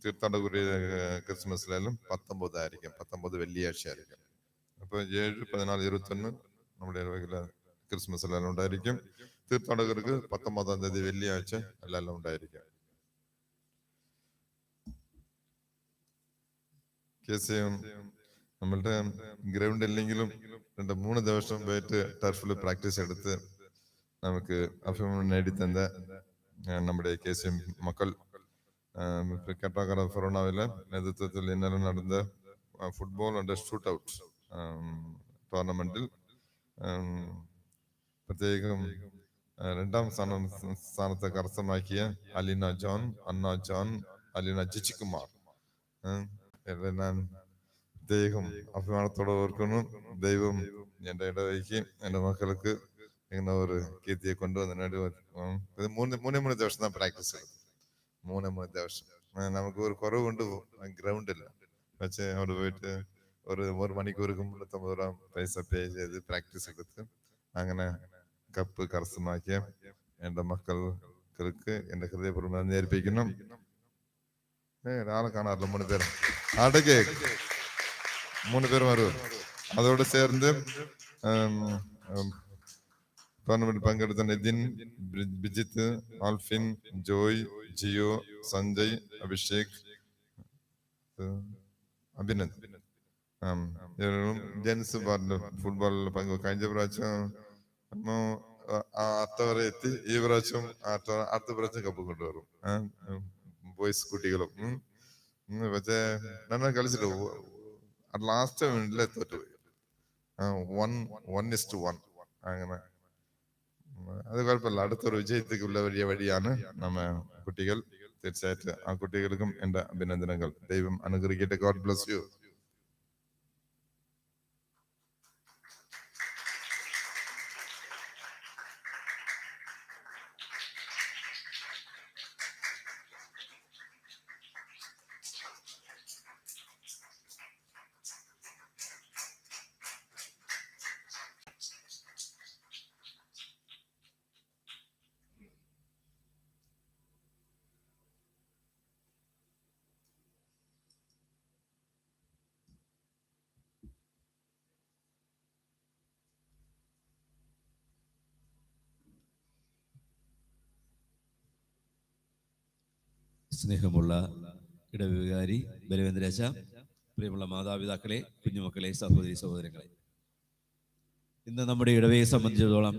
തീർത്ഥാടകുരി ക്രിസ്മസ് ലേലം 19 ആയിരിക്കും. 19 വെള്ളിയാഴ്ച ആയിരിക്കും. അപ്പൊ 7, 14, 21 നമ്മുടെ ഇടവകയിലെ ക്രിസ്മസ് ലേലം ഉണ്ടായിരിക്കും. തീർത്ഥാടകർക്ക് 19 തീയതി വെള്ളിയാഴ്ച ലേലം ഉണ്ടായിരിക്കും. കേസിയും നമ്മളുടെ ഗ്രൗണ്ട് ഇല്ലെങ്കിലും 2-3 ദിവസം പോയിട്ട് ടർഫിൽ പ്രാക്ടീസ് എടുത്ത് നമുക്ക് അഭിമാനം നേടിത്തന്ന നമ്മുടെ കേസിയും മക്കൾ കെട്ടാക്കര ഫൊറോണാവിലെ നേതൃത്വത്തിൽ ഇന്നലെ നടന്ന ഫുട്ബോൾ അണ്ടർ ഷൂട്ട് ഔട്ട് ടൂർണമെന്റിൽ പ്രത്യേകം 2ാം സ്ഥാനത്ത് കരസ്ഥമാക്കിയ അലീന ജോൺ, അന്ന ജോൺ, അലീന ജിജികുമാർ ഞാൻ പ്രത്യേകം അഭിമാനത്തോടെ ഓർക്കുന്നു. ദൈവം എൻ്റെ ഇടവയ്ക്ക് എൻ്റെ മക്കൾക്ക് ഇങ്ങനെ ഒരു കീർത്തിയെ കൊണ്ടുവന്നതിനായിട്ട് 3 ദിവസം ഞാൻ പ്രാക്ടീസ് ചെയ്തു. 3 ദിവസം നമുക്ക് ഒരു കുറവുണ്ട്, ഗ്രൗണ്ടില്ല. പക്ഷേ അവിടെ പോയിട്ട് ഒരു മണിക്കൂർക്ക് 350 രൂപ പൈസ പേ ചെയ്ത് പ്രാക്ടീസ് എടുത്ത് അങ്ങനെ കപ്പ് കരസ്ഥമാക്കിയ എൻ്റെ മക്കൾക്ക് എൻ്റെ ഹൃദയപൂർവ്വം നേരിപ്പിക്കുന്നു. ആളെ കാണാറില്ല 3 പേര് ആടൊക്കെ 3 പേര് വരും. അതോട് ചേർന്ന് ടൂർണമെന്റ് പങ്കെടുത്ത നിതിൻ, ബിജിത്ത്, ആൽഫിൻ, ജോയ്, ജിയോ, സഞ്ജയ്, അഭിഷേക്, അഭിനന്ദ് ജെൻസ് പറഞ്ഞു ഫുട്ബോളിൽ കഴിഞ്ഞ പ്രാവശ്യം അത്തവരെ എത്തി. ഈ പ്രാവശ്യം അടുത്ത പ്രാവശ്യം കപ്പ് കൊണ്ടുവരും ബോയ്സ് കുട്ടികളും. പക്ഷേ നന്നായി കളിച്ചിട്ട് ലാസ്റ്റ് മിനിറ്റിലെ തോറ്റുപോയി. 1:1 അങ്ങനെ. അത് കുഴപ്പമില്ല. അടുത്തൊരു വിജയത്തേക്കുള്ള വലിയ വഴിയാണ് നമ്മ കുട്ടികൾ. തീർച്ചയായിട്ടും ആ കുട്ടികൾക്കും എന്റെ അഭിനന്ദനങ്ങൾ. ദൈവം അനുഗ്രഹിക്കട്ടെ. God bless U. സ്നേഹമുള്ള ഇടവികാരി ബലവേന്ദ്രച്ച, പ്രിയമുള്ള മാതാപിതാക്കളെ, കുഞ്ഞുമക്കളെ, സഹോദരി സഹോദരങ്ങളെ, ഇന്ന് നമ്മുടെ ഇടവയെ സംബന്ധിച്ചിടത്തോളം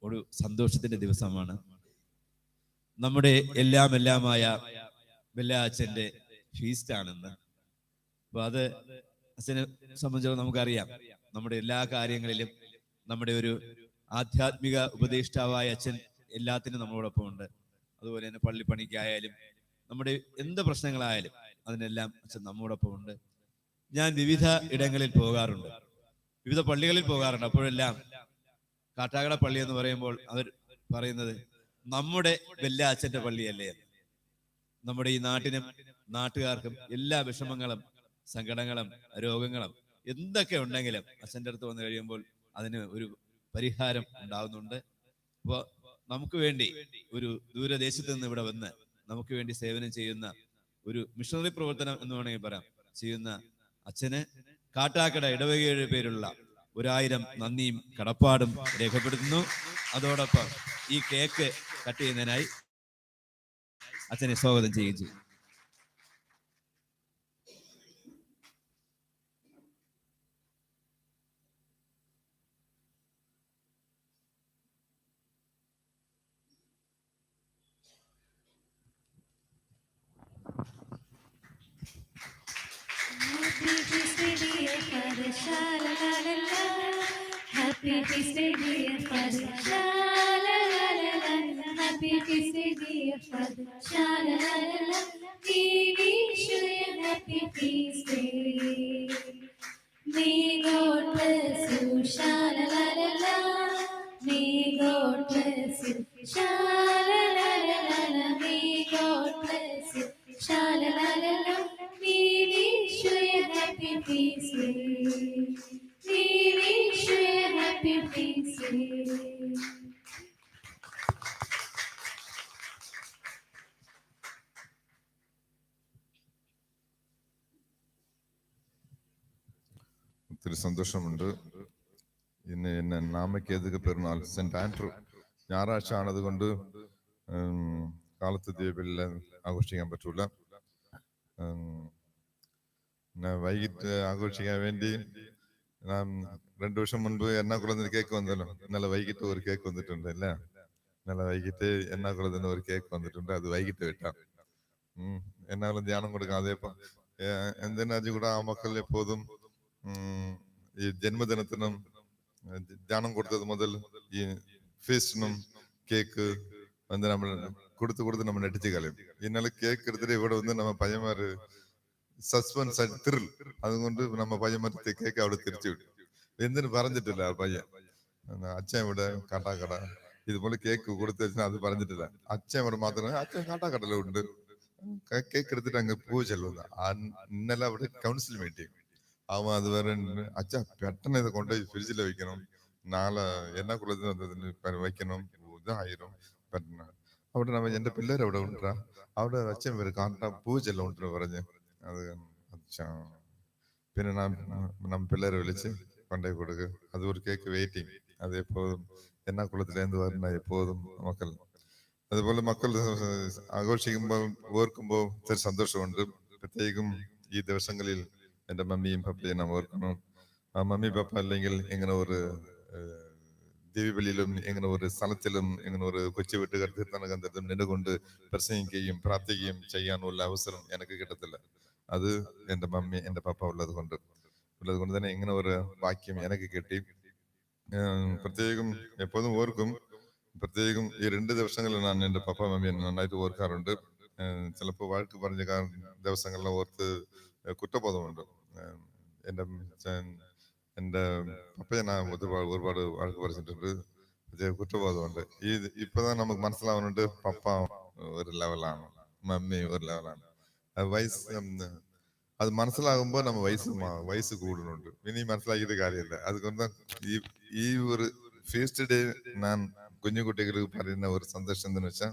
ഒരു സന്തോഷത്തിന്റെ ദിവസമാണ്. നമ്മുടെ എല്ലാമായ ബെല്ലാച്ചന്റെ ഫീസ്റ്റാണെന്ന്. അപ്പൊ അത് അച്ഛനെ സംബന്ധിച്ചിടത്തോളം നമുക്കറിയാം, നമ്മുടെ എല്ലാ കാര്യങ്ങളിലും നമ്മുടെ ഒരു ആധ്യാത്മിക ഉപദേഷ്ടാവായ അച്ഛൻ എല്ലാത്തിനും നമ്മളോടൊപ്പം ഉണ്ട്. അതുപോലെ തന്നെ പള്ളിപ്പണിക്കായാലും നമ്മുടെ എന്ത് പ്രശ്നങ്ങളായാലും അതിനെല്ലാം അച്ഛൻ നമ്മോടൊപ്പം ഉണ്ട്. ഞാൻ വിവിധ ഇടങ്ങളിൽ പോകാറുണ്ട്, വിവിധ പള്ളികളിൽ പോകാറുണ്ട്. അപ്പോഴെല്ലാം കാട്ടാക്കട പള്ളി എന്ന് പറയുമ്പോൾ അവർ പറയുന്നത് നമ്മുടെ വെല്ലാ അച്ഛന്റെ പള്ളിയല്ലേ. നമ്മുടെ ഈ നാട്ടിനും നാട്ടുകാർക്കും എല്ലാ വിഷമങ്ങളും സങ്കടങ്ങളും രോഗങ്ങളും എന്തൊക്കെ ഉണ്ടെങ്കിലും അച്ഛൻ്റെ അടുത്ത് വന്നു കഴിയുമ്പോൾ അതിന് ഒരു പരിഹാരം ഉണ്ടാവുന്നുണ്ട്. അപ്പോൾ നമുക്ക് വേണ്ടി ഒരു ദൂരദേശത്ത് നിന്ന് ഇവിടെ വന്ന് നമുക്ക് വേണ്ടി സേവനം ചെയ്യുന്ന ഒരു മിഷണറി പ്രവർത്തനം എന്ന് വേണമെങ്കിൽ പറയാം ചെയ്യുന്ന അച്ഛന് കാട്ടാക്കട ഇടവകയുടെ പേരുള്ള 1000 നന്ദിയും കടപ്പാടും രേഖപ്പെടുത്തുന്നു. അതോടൊപ്പം ഈ കേക്ക് കട്ട് ചെയ്യുന്നതിനായി അച്ഛനെ സ്വാഗതം ചെയ്യുകയും ചെയ്യും. Happy birthday dear Father, sha la la la la. Happy birthday dear Father, sha la la la la. We wish you a happy birthday. May God bless you, sha la la la la. May God bless you, sha la la la la. May God bless you, sha la la la la. We wish you a happy birthday. We wish you a happy birthday. ഒത്തിരി സന്തോഷമുണ്ട്. ഇന്ന് എന്നെ നാമക്കേതുക പെരുന്നാൾ saint Andrew ഞായറാഴ്ച ആണത് കൊണ്ട് കാലത്ത് ദ്വീപിൽ ആഘോഷിക്കാൻ പറ്റൂല. വൈകിട്ട് ആഘോഷിക്കാൻ വേണ്ടി നാം 2 വർഷം മുൻപ് എറണാകുളത്ത് കേക്ക് വന്നല്ലോ. ഇന്നലെ വൈകിട്ട് ഒരു കേക്ക് വന്നിട്ടുണ്ട് അല്ലേ? ഇന്നലെ വൈകിട്ട് എറണാകുളത്ത് നിന്ന് ഒരു കേക്ക് വന്നിട്ടുണ്ട്. അത് വൈകിട്ട് വെട്ടാം. എറണാകുളം ധ്യാനം കൊടുക്കാം. അതേപ്പം എന്തിനാ കൂടെ ആ മക്കൾ എപ്പോഴും ഈ ജന്മദിനത്തിനും ധ്യാനം കൊടുത്തത് മുതൽ ഈ ഫീസ്റ്റിനും കേക്ക് வந்து நம்ம கொடுத்து நம்ம நடிச்சு கலையும். இதனால கேக் எடுத்துட்டு ഇവിടെ வந்து நம்ம பையன்மாரு സസ്പെൻസ് ആയിട്ട് ത്രിൽ അതുകൊണ്ട് നമ്മ പയ്യന്മാർ കേക്ക് അവിടെ തിരിച്ചു വിട്ടു. എന്തിനു പറഞ്ഞിട്ടില്ല ആ പയ്യൻ. അച്ഛൻ ഇവിടെ കാട്ടാക്കട ഇതുപോലെ കേക്ക് കൊടുത്തു വെച്ചാൽ അത് പറഞ്ഞിട്ടില്ല. അച്ഛൻ ഇവിടെ മാത്രമേ അച്ഛൻ കാട്ടാക്കടല ഉണ്ട് കേക്ക് എടുത്തിട്ട് അങ്ങ് പൂ ചെല്ലുന്ന. ഇന്നലെ അവിടെ കൗൺസിൽ മീറ്റിംഗ് അവൻ അത് വേറെ അച്ഛ പെട്ടെന്ന് ഇത് കൊണ്ടുപോയി ഫ്രിഡ്ജിൽ വെക്കണം, നാളെ എണ്ണക്കുളത്തിന് വയ്ക്കണം, ഇതായിരും പെട്ടെന്ന്. അവിടെ നമ്മ എന്റെ പിള്ളേർ അവിടെ ഉണ്ടാ അവിടെ അച്ഛൻ വരെ കാട്ടാ പൂ ചെല്ലാം ഉണ്ടെന്ന് പറഞ്ഞ് അത് അച്ഛാ പിന്നെ நம்ம പിള്ളേരെ വിളിച്ച് കൊണ്ടുപോയി കൊടുക്കുക. അത് ഒരു കേക്ക് വെയിറ്റിംഗ്. അത് എപ്പോഴും എണ്ണക്കുളത്തിലേന്ന് പറഞ്ഞ എപ്പോഴും മക്കൾ അതുപോലെ മക്കൾ ആഘോഷിക്കുമ്പോൾ ഓർക്കുമ്പോൾ ഒത്തിരി സന്തോഷമുണ്ട്. പ്രത്യേകം ഈ ദിവസങ്ങളിൽ എന്റെ മമ്മിയും പപ്പയും നാം ഓർക്കണം. ആ മമ്മി പപ്പ അല്ലെങ്കിൽ ഇങ്ങനെ ഒരു ദിവ്യബലിയിലും ഇങ്ങനെ ഒരു സ്ഥലത്തിലും ഇങ്ങനെ ഒരു കൊച്ചു വീട്ടുകാർ തീർത്ഥാടനം നിന്നുകൊണ്ട് പ്രസംഗിക്കുകയും പ്രാർത്ഥിക്കുകയും ചെയ്യാനുള്ള അവസരം എനിക്ക് കിട്ടത്തില്ല. അത് എന്റെ മമ്മി എന്റെ പപ്പ ഉള്ളത് കൊണ്ട് തന്നെ ഇങ്ങനെ ഒരു വാക്യം എനിക്ക് കിട്ടി. പ്രത്യേകം എപ്പോഴും ഓർക്കും. പ്രത്യേകം ഈ 2 ദിവസങ്ങളിൽ ഞാൻ എന്റെ പപ്പ മമ്മിയെ നന്നായിട്ട് ഓർക്കാറുണ്ട്. ചിലപ്പോൾ വഴക്ക് പറഞ്ഞ ദിവസങ്ങളിൽ ഓർത്ത് കുറ്റബോധമുണ്ട്. എന്റെ പപ്പയെ ഞാൻ ഒരുപാട് വഴക്ക് പറഞ്ഞിട്ടുണ്ട്. കുറ്റബോധമുണ്ട്. ഇപ്പதான் നമുക്ക് മനസ്സിലാവുന്നുണ്ട് പപ്പ ഒരു ലെവലാണ്, മമ്മി ഒരു ലെവലാണ്. അത് മനസ്സിലാകുമ്പോൾ നമ്മ വയസ്സ് കൂടുന്നുണ്ട്. ഇനി മനസ്സിലാക്കിയിട്ട് കാര്യമില്ല. അതുകൊണ്ട് ഈ ഒരു ഫീസ്റ്റ് ഡേ ഞാൻ കുഞ്ഞുകുട്ടികൾക്ക് പറയുന്ന ഒരു സന്ദേശം എന്തെന്ന് വെച്ചാൽ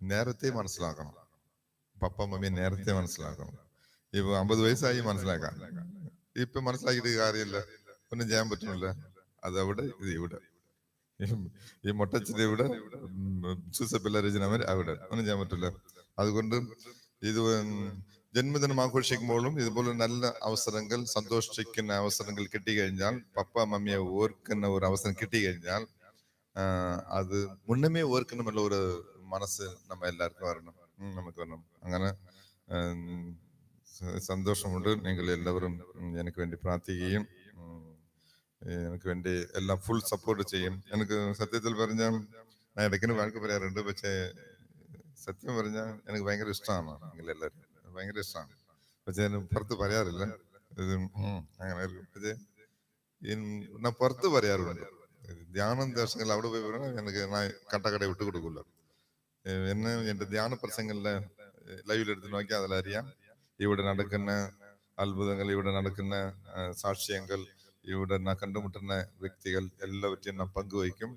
നേരത്തെ മനസ്സിലാക്കണം. പപ്പ മമ്മി നേരത്തെ മനസ്സിലാക്കണം. ഇപ്പൊ 50 വയസ്സായി മനസ്സിലാക്കാം. ഇപ്പൊ മനസ്സിലാക്കിയിട്ട് കാര്യമില്ല, ഒന്നും ചെയ്യാൻ പറ്റുന്നില്ല. അതവിടെ ഇത് ഇവിടെ, ഈ മൊട്ടച്ചിന്റെ ഇവിടെ സൂസപ്പില്ലരചനവർ അവിടെ ഒന്നും ചെയ്യാൻ പറ്റില്ല. അതുകൊണ്ട് ഇത് ജന്മദിനം ആഘോഷിക്കുമ്പോഴും ഇതുപോലെ നല്ല അവസരങ്ങൾ സന്തോഷിക്കുന്ന അവസരങ്ങൾ കിട്ടിക്കഴിഞ്ഞാൽ പപ്പ മമ്മിയെ ഓർക്കുന്ന ഒരു അവസരം കിട്ടിക്കഴിഞ്ഞാൽ അത് മുന്നമേ ഓർക്കണമെന്നുള്ള ഒരു മനസ്സ് നമ്മ എല്ലാവർക്കും വരണം, നമുക്ക് വരണം. അങ്ങനെ സന്തോഷമുണ്ട്. നിങ്ങൾ എല്ലാവരും എനിക്ക് വേണ്ടി പ്രാർത്ഥിക്കുകയും എനിക്ക് വേണ്ടി എല്ലാം ഫുൾ സപ്പോർട്ട് ചെയ്യും. എനിക്ക് സത്യത്തിൽ പറഞ്ഞാൽ ഞാൻ ഇടയ്ക്കിന് വഴക്ക് പറയാറുണ്ട്. പക്ഷേ സത്യം പറഞ്ഞാൽ എനിക്ക് ഭയങ്കര ഇഷ്ടമാണ് നിങ്ങളെല്ലാവരും, ഭയങ്കര ഇഷ്ടമാണ്. പക്ഷെ ഞാൻ പുറത്ത് പറയാറില്ല. അങ്ങനെ പക്ഷേ ഞാൻ പുറത്ത് പറയാറുണ്ട്. ധ്യാനം ദിവസങ്ങളിൽ അവിടെ പോയി പറഞ്ഞാൽ എനിക്ക് കട്ടക്കട വിട്ടു കൊടുക്കില്ല. എന്നെ എന്റെ ധ്യാന പ്രസംഗങ്ങളിലെ ലൈവിലെടുത്ത് നോക്കിയാൽ അതിലറിയാം ഇവിടെ നടക്കുന്ന അത്ഭുതങ്ങൾ, ഇവിടെ നടക്കുന്ന സാക്ഷ്യങ്ങൾ, ഇവിടെ കണ്ടുമുട്ടുന്ന വ്യക്തികൾ എല്ലാവற்றையும் ഞാൻ പങ്കുവയ്ക്കും,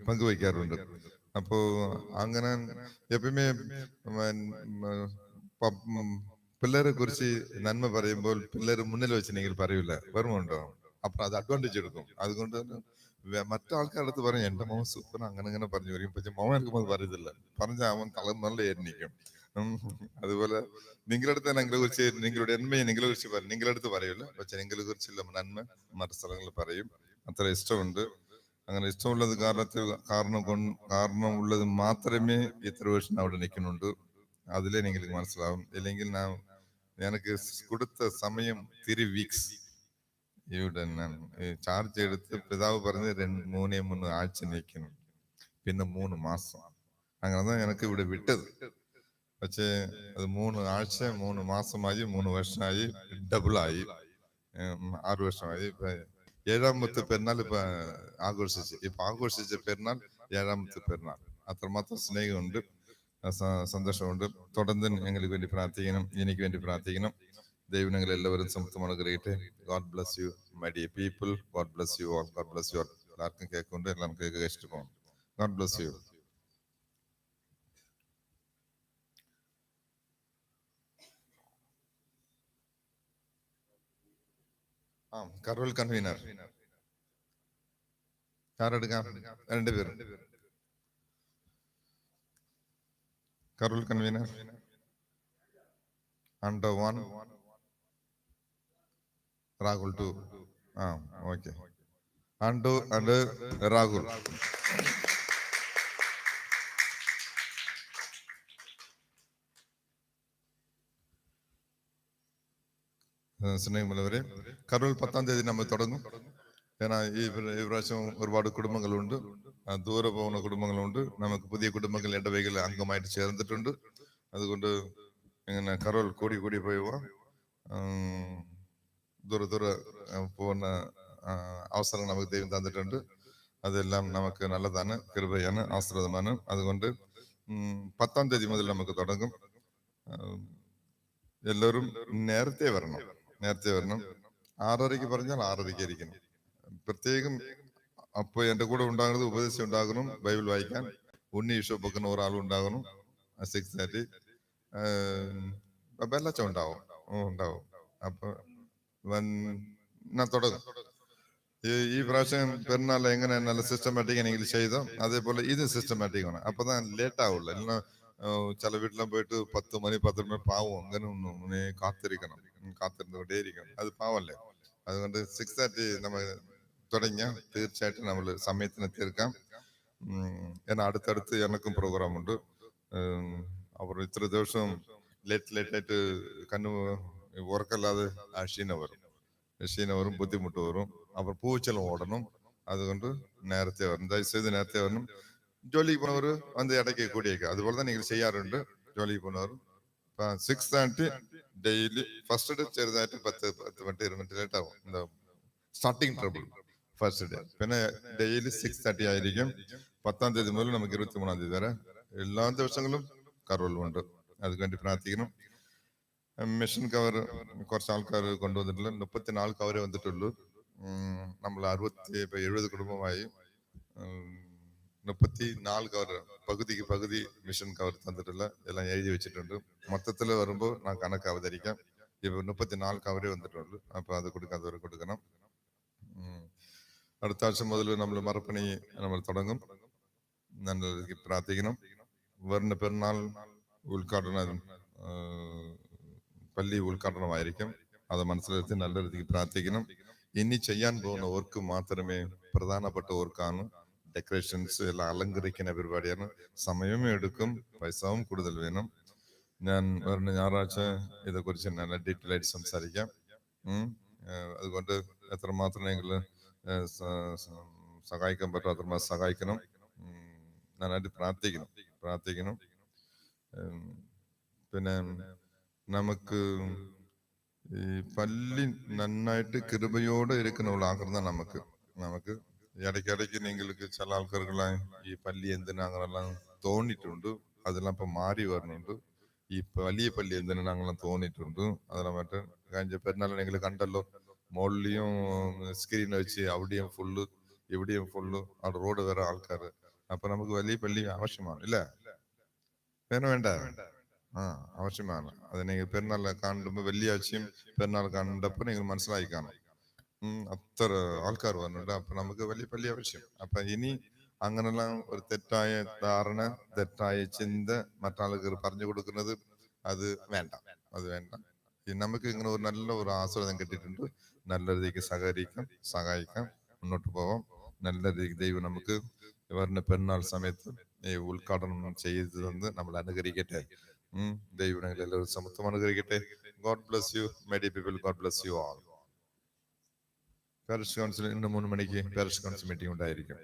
പങ്കുവയ്ക്കാറുണ്ട്. അപ്പോ അങ്ങനെ എപ്പോഴുമേ പിള്ളേരെ കുറിച്ച് നന്മ പറയുമ്പോൾ പിള്ളേർ മുന്നിൽ വെച്ചിട്ടുണ്ടെങ്കിൽ പറയൂല, ഓർമ്മയുണ്ടോ? അപ്പൊ അത് അഡ്വാൻറ്റേജ് എടുക്കും. അതുകൊണ്ട് മറ്റാൾക്കാരുടെ അടുത്ത് പറയും എന്റെ മോൻ സൂപ്പർ അങ്ങനെ അങ്ങനെ പറഞ്ഞു വരും. പക്ഷെ മോൻ എടുക്കുമ്പോൾ അത് പറയത്തില്ല. പറഞ്ഞാൽ അവൻ തളർന്നുള്ളതായിരിക്കും. അതുപോലെ നിങ്ങളുടെ അടുത്ത് നിങ്ങളെ കുറിച്ച് നിങ്ങളുടെ എന്മയെ നിങ്ങളെ കുറിച്ച് പറയും, നിങ്ങളുടെ അടുത്ത് പറയൂല. പക്ഷെ നിങ്ങളെ കുറിച്ചുള്ള നന്മ മറ്റു സ്ഥലങ്ങളിൽ പറയും. അത്ര ഇഷ്ടമുണ്ട്. അങ്ങനെ ഇഷ്ടമുള്ളത് കാരണം ഉള്ളത് മാത്രമേ ഇത്ര വർഷം അവിടെ നിൽക്കുന്നുണ്ട്. അതിലേ നിങ്ങൾക്ക് മനസ്സിലാവും. ഇല്ലെങ്കിൽ എനിക്ക് കൊടുത്ത സമയം 3 വീക്സ് ഇവിടെ ചാർജ് എടുത്ത് പിതാവ് പറഞ്ഞ് 3 ആഴ്ച നിൽക്കണം, പിന്നെ 3 മാസം. അങ്ങനെதான் എനിക്ക് ഇവിടെ വിട്ടത്. പക്ഷേ അത് 3 ആഴ്ച 3 മാസമായി, 3 വർഷമായി, ഡബിളായി, 6 വർഷമായി. 7ാമത്തെ പെരുന്നാൾ ഇപ്പൊ ആഘോഷിച്ച പെരുന്നാൾ 7ാമത്തെ പെരുന്നാൾ. അത്രമാത്രം സ്നേഹമുണ്ട്, സന്തോഷമുണ്ട്. തുടർന്ന് ഞങ്ങൾക്ക് വേണ്ടി പ്രാർത്ഥിക്കണം, എനിക്ക് വേണ്ടി പ്രാർത്ഥിക്കണം. ദൈവം നിങ്ങൾ എല്ലാവരും സമത്വം അനുഗ്രഹിക്കട്ടെ. God bless you my dear people. God bless you all. God bless you all. എല്ലാവർക്കും കേൾക്കുന്നുണ്ട്, എല്ലാം കേൾക്കുക കഴിച്ചിട്ട് പോകണം. God bless you. Carol convener ആരെടുക്കാം? 2 പേര്. കരോൾ കൺവീനർ അണ്ടർ 1, രാഹുൽ 2. ഓക്കെ. അണ്ടു ആൻഡ് രാഹുൽ. സ്നേഹമുള്ളവരെ, കരോൾ 10-ാം തീയതി നമ്മൾ തുടങ്ങും. ஏன்னா ഈ പ്രാവശ്യം ഒരുപാട് കുടുംബങ്ങളുണ്ട്, ദൂരെ പോകുന്ന കുടുംബങ്ങളുണ്ട്, നമുക്ക് പുതിയ കുടുംബങ്ങൾ ഇടവകയിൽ അംഗമായിട്ട് ചേർന്നിട്ടുണ്ട്. അതുകൊണ്ട് ഇങ്ങനെ കരോൾ കൂടി കൂടി പോവുക, ദൂരെ പോകുന്ന അവസരം നമുക്ക് ദൈവം തന്നിട്ടുണ്ട്. അതെല്ലാം നമുക്ക് നല്ലതാണ്, കൃപയാണ്, ആശ്രിതമാണ്. അതുകൊണ്ട് 10-ാം തീയതി മുതൽ നമുക്ക് തുടങ്ങും. എല്ലാവരും നേരത്തെ വരണം. 6:30 പറഞ്ഞാൽ 6:30 ഇരിക്കണം. പ്രത്യേകം അപ്പൊ എന്റെ കൂടെ ഉണ്ടാകുന്നത് ഉപദേശം ഉണ്ടാകണം, ബൈബിൾ വായിക്കാൻ ഉണ്ണി ഈശോ പൊക്കുന്ന ഒരാളും ഉണ്ടാകണം. 6:30 ബെല്ലച്ച ഉണ്ടാവും. അപ്പൊ ഞാൻ തുടങ്ങും. ഈ പ്രാവശ്യം പെരുന്നാൾ എങ്ങനെ നല്ല സിസ്റ്റമാറ്റിക് ആണെങ്കിൽ ചെയ്തോ, അതേപോലെ ഇത് സിസ്റ്റമാറ്റിക് ആണ്. അപ്പൊ ലേറ്റ് ആവുള്ളൂ. എല്ലാം ചില വീട്ടിലും പോയിട്ട് 10 മണി 11 മണി പാവം അങ്ങനെ ഒന്നും കാത്തിരുന്നുകൊണ്ടേയിരിക്കണം. അത് പാവല്ലേ. അതുകൊണ്ട് 6:30 നമ്മൾ തുടങ്ങിയ തീർച്ചയായിട്ടും നമ്മൾ സമയത്തിന് തീർക്കാം. എന്നാൽ അടുത്തടുത്ത് എനക്കും പ്രോഗ്രാം ഉണ്ട്. അവർ ഇത്ര ദിവസം ലേറ്റായിട്ട് ഉറക്കല്ലാതെ ക്ഷീണം വരും, ബുദ്ധിമുട്ട് വരും. അവർ പൂച്ചെല്ലാം ഓടണം. അതുകൊണ്ട് നേരത്തെ വരണം, ദയവേത് നേരത്തെ വരണം. ജോലിക്ക് പോണവർ വന്ന് ഇടയ്ക്ക് കൂടിയേക്കാം. അതുപോലെ തന്നെ നിങ്ങൾ ചെയ്യാറുണ്ട്. ജോലിക്ക് പോണവർ 6:30 ഡെയിലി. ഫസ്റ്റ് ഡേ ചെറുതായിട്ട് 10-20 മിനിറ്റ് ലേറ്റ് ആവും, എന്താ സ്റ്റാർട്ടിങ് ട്രബിൾ ഫസ്റ്റ് ഡേ. പിന്നെ ഡെയിലി 6:30 ആയിരിക്കും. 10-ാം തീയതി മുതൽ നമുക്ക് 23-ാം തീയതി വരെ എല്ലാ ദിവസങ്ങളും കരോളുണ്ട്. അതുവേണ്ടി പ്രാർത്ഥിക്കണം. മിഷൻ കവർ കുറച്ച് ആൾക്കാർ കൊണ്ടുവന്നിട്ടില്ല. 34 കവറേ വന്നിട്ടുള്ളൂ. നമ്മൾ 70 കുടുംബമായി 34 കവർ, പകുതി മിഷൻ കവർ തന്നിട്ടില്ല. എല്ലാം എഴുതി വെച്ചിട്ടുണ്ട്. മൊത്തത്തിൽ വരുമ്പോൾ ഞാൻ കണക്ക് അവതരിക്കാം. ഇപ്പൊ 34 കവറേ വന്നിട്ടുള്ളൂ. അപ്പൊ അത് കൊടുക്കാത്തവർ കൊടുക്കണം. അടുത്ത ആഴ്ച മുതൽ നമ്മൾ മറപ്പണി നമ്മൾ തുടങ്ങും. നല്ല രീതിക്ക് പ്രാർത്ഥിക്കണം. വരുന്ന പെരുന്നാൾ ഉദ്ഘാടനം, പള്ളി ഉദ്ഘാടനമായിരിക്കും. അത് മനസ്സിലാക്കി നല്ല രീതിക്ക് പ്രാർത്ഥിക്കണം. ഇനി ചെയ്യാൻ പോകുന്ന വർക്ക് മാത്രമേ പ്രധാനപ്പെട്ട വർക്കാണ്. ഡെക്കറേഷൻസ് എല്ലാം അലങ്കരിക്കുന്ന പരിപാടിയാണ്. സമയവും എടുക്കും, പൈസവും കൂടുതൽ വേണം. ഞാൻ വരുന്ന ഞായറാഴ്ച ഇതേക്കുറിച്ച് ഞാൻ ഡീറ്റെയിൽ ആയിട്ട് സംസാരിക്കാം. അതുകൊണ്ട് എത്രമാത്രം നിങ്ങൾ സഹായിക്കാൻ പറ്റും അത്രമാത്രം സഹായിക്കണം. നന്നായിട്ട് പ്രാർത്ഥിക്കണം. പിന്നെ നമുക്ക് ഈ പള്ളി നന്നായിട്ട് കൃപയോടെ ഇരിക്കുന്ന ആഗ്രഹം നമുക്ക് ഇടയ്ക്കിടയ്ക്ക് നിങ്ങൾക്ക് ചില ആൾക്കാർക്കെല്ലാം ഈ പള്ളി എന്തിനാ അങ്ങനെല്ലാം തോന്നിയിട്ടുണ്ട്. അതെല്ലാം ഇപ്പൊ മാറി വരുന്നുണ്ട്. ഈ വലിയ പള്ളി എന്തിനാ അങ്ങനെല്ലാം തോന്നിയിട്ടുണ്ട്. അതെല്ലാം മറ്റേ കഴിഞ്ഞ പെരുന്നാൾ നിങ്ങൾ കണ്ടല്ലോ, മുകളിലെയും സ്ക്രീൻ വെച്ച് അവിടെയും ഫുള്ള് ഇവിടെയും ഫുള്ള്, അവിടെ റോഡ് വരെ ആൾക്കാർ. അപ്പൊ നമുക്ക് വലിയ പള്ളി ആവശ്യമാണ്, ഇല്ല? വേണ്ട ആവശ്യമാണ്. അത് നിങ്ങൾ പെരുന്നാൾ കാണുമ്പോ വെള്ളിയാഴ്ചയും പെരുന്നാൾ കണ്ടപ്പോ നിങ്ങൾ മനസ്സിലായി കാണും, അത്ര ആൾക്കാർ വന്നിട്ടുണ്ട്. അപ്പൊ നമുക്ക് വലിയ പള്ളി ആവശ്യം. അപ്പൊ ഇനി അങ്ങനെല്ലാം ഒരു തെറ്റായ ധാരണ, തെറ്റായ ചിന്ത മറ്റാളുകൾ പറഞ്ഞു കൊടുക്കുന്നത് അത് വേണ്ട. നമുക്ക് ഇങ്ങനെ ഒരു നല്ല ഒരു ആസ്വാദനം കിട്ടിയിട്ടുണ്ട്. നല്ല രീതിക്ക് സഹായിക്കാം, മുന്നോട്ട് പോവാം. നല്ല രീതിക്ക് ദൈവം നമുക്ക് വരുന്ന പെരുന്നാൾ സമയത്ത് ഈ ഉദ്ഘാടനം ചെയ്തു തന്ന് നമ്മൾ അനുകരിക്കട്ടെ. ദൈവം എല്ലാവരും സമത്വം അനുകരിക്കട്ടെ. God bless you my dear people. God bless you all. Parish council ഇന്ന് 3 മണിക്ക് പാരിഷ് കൗൺസിൽ മീറ്റിംഗ് ഉണ്ടായിരിക്കും.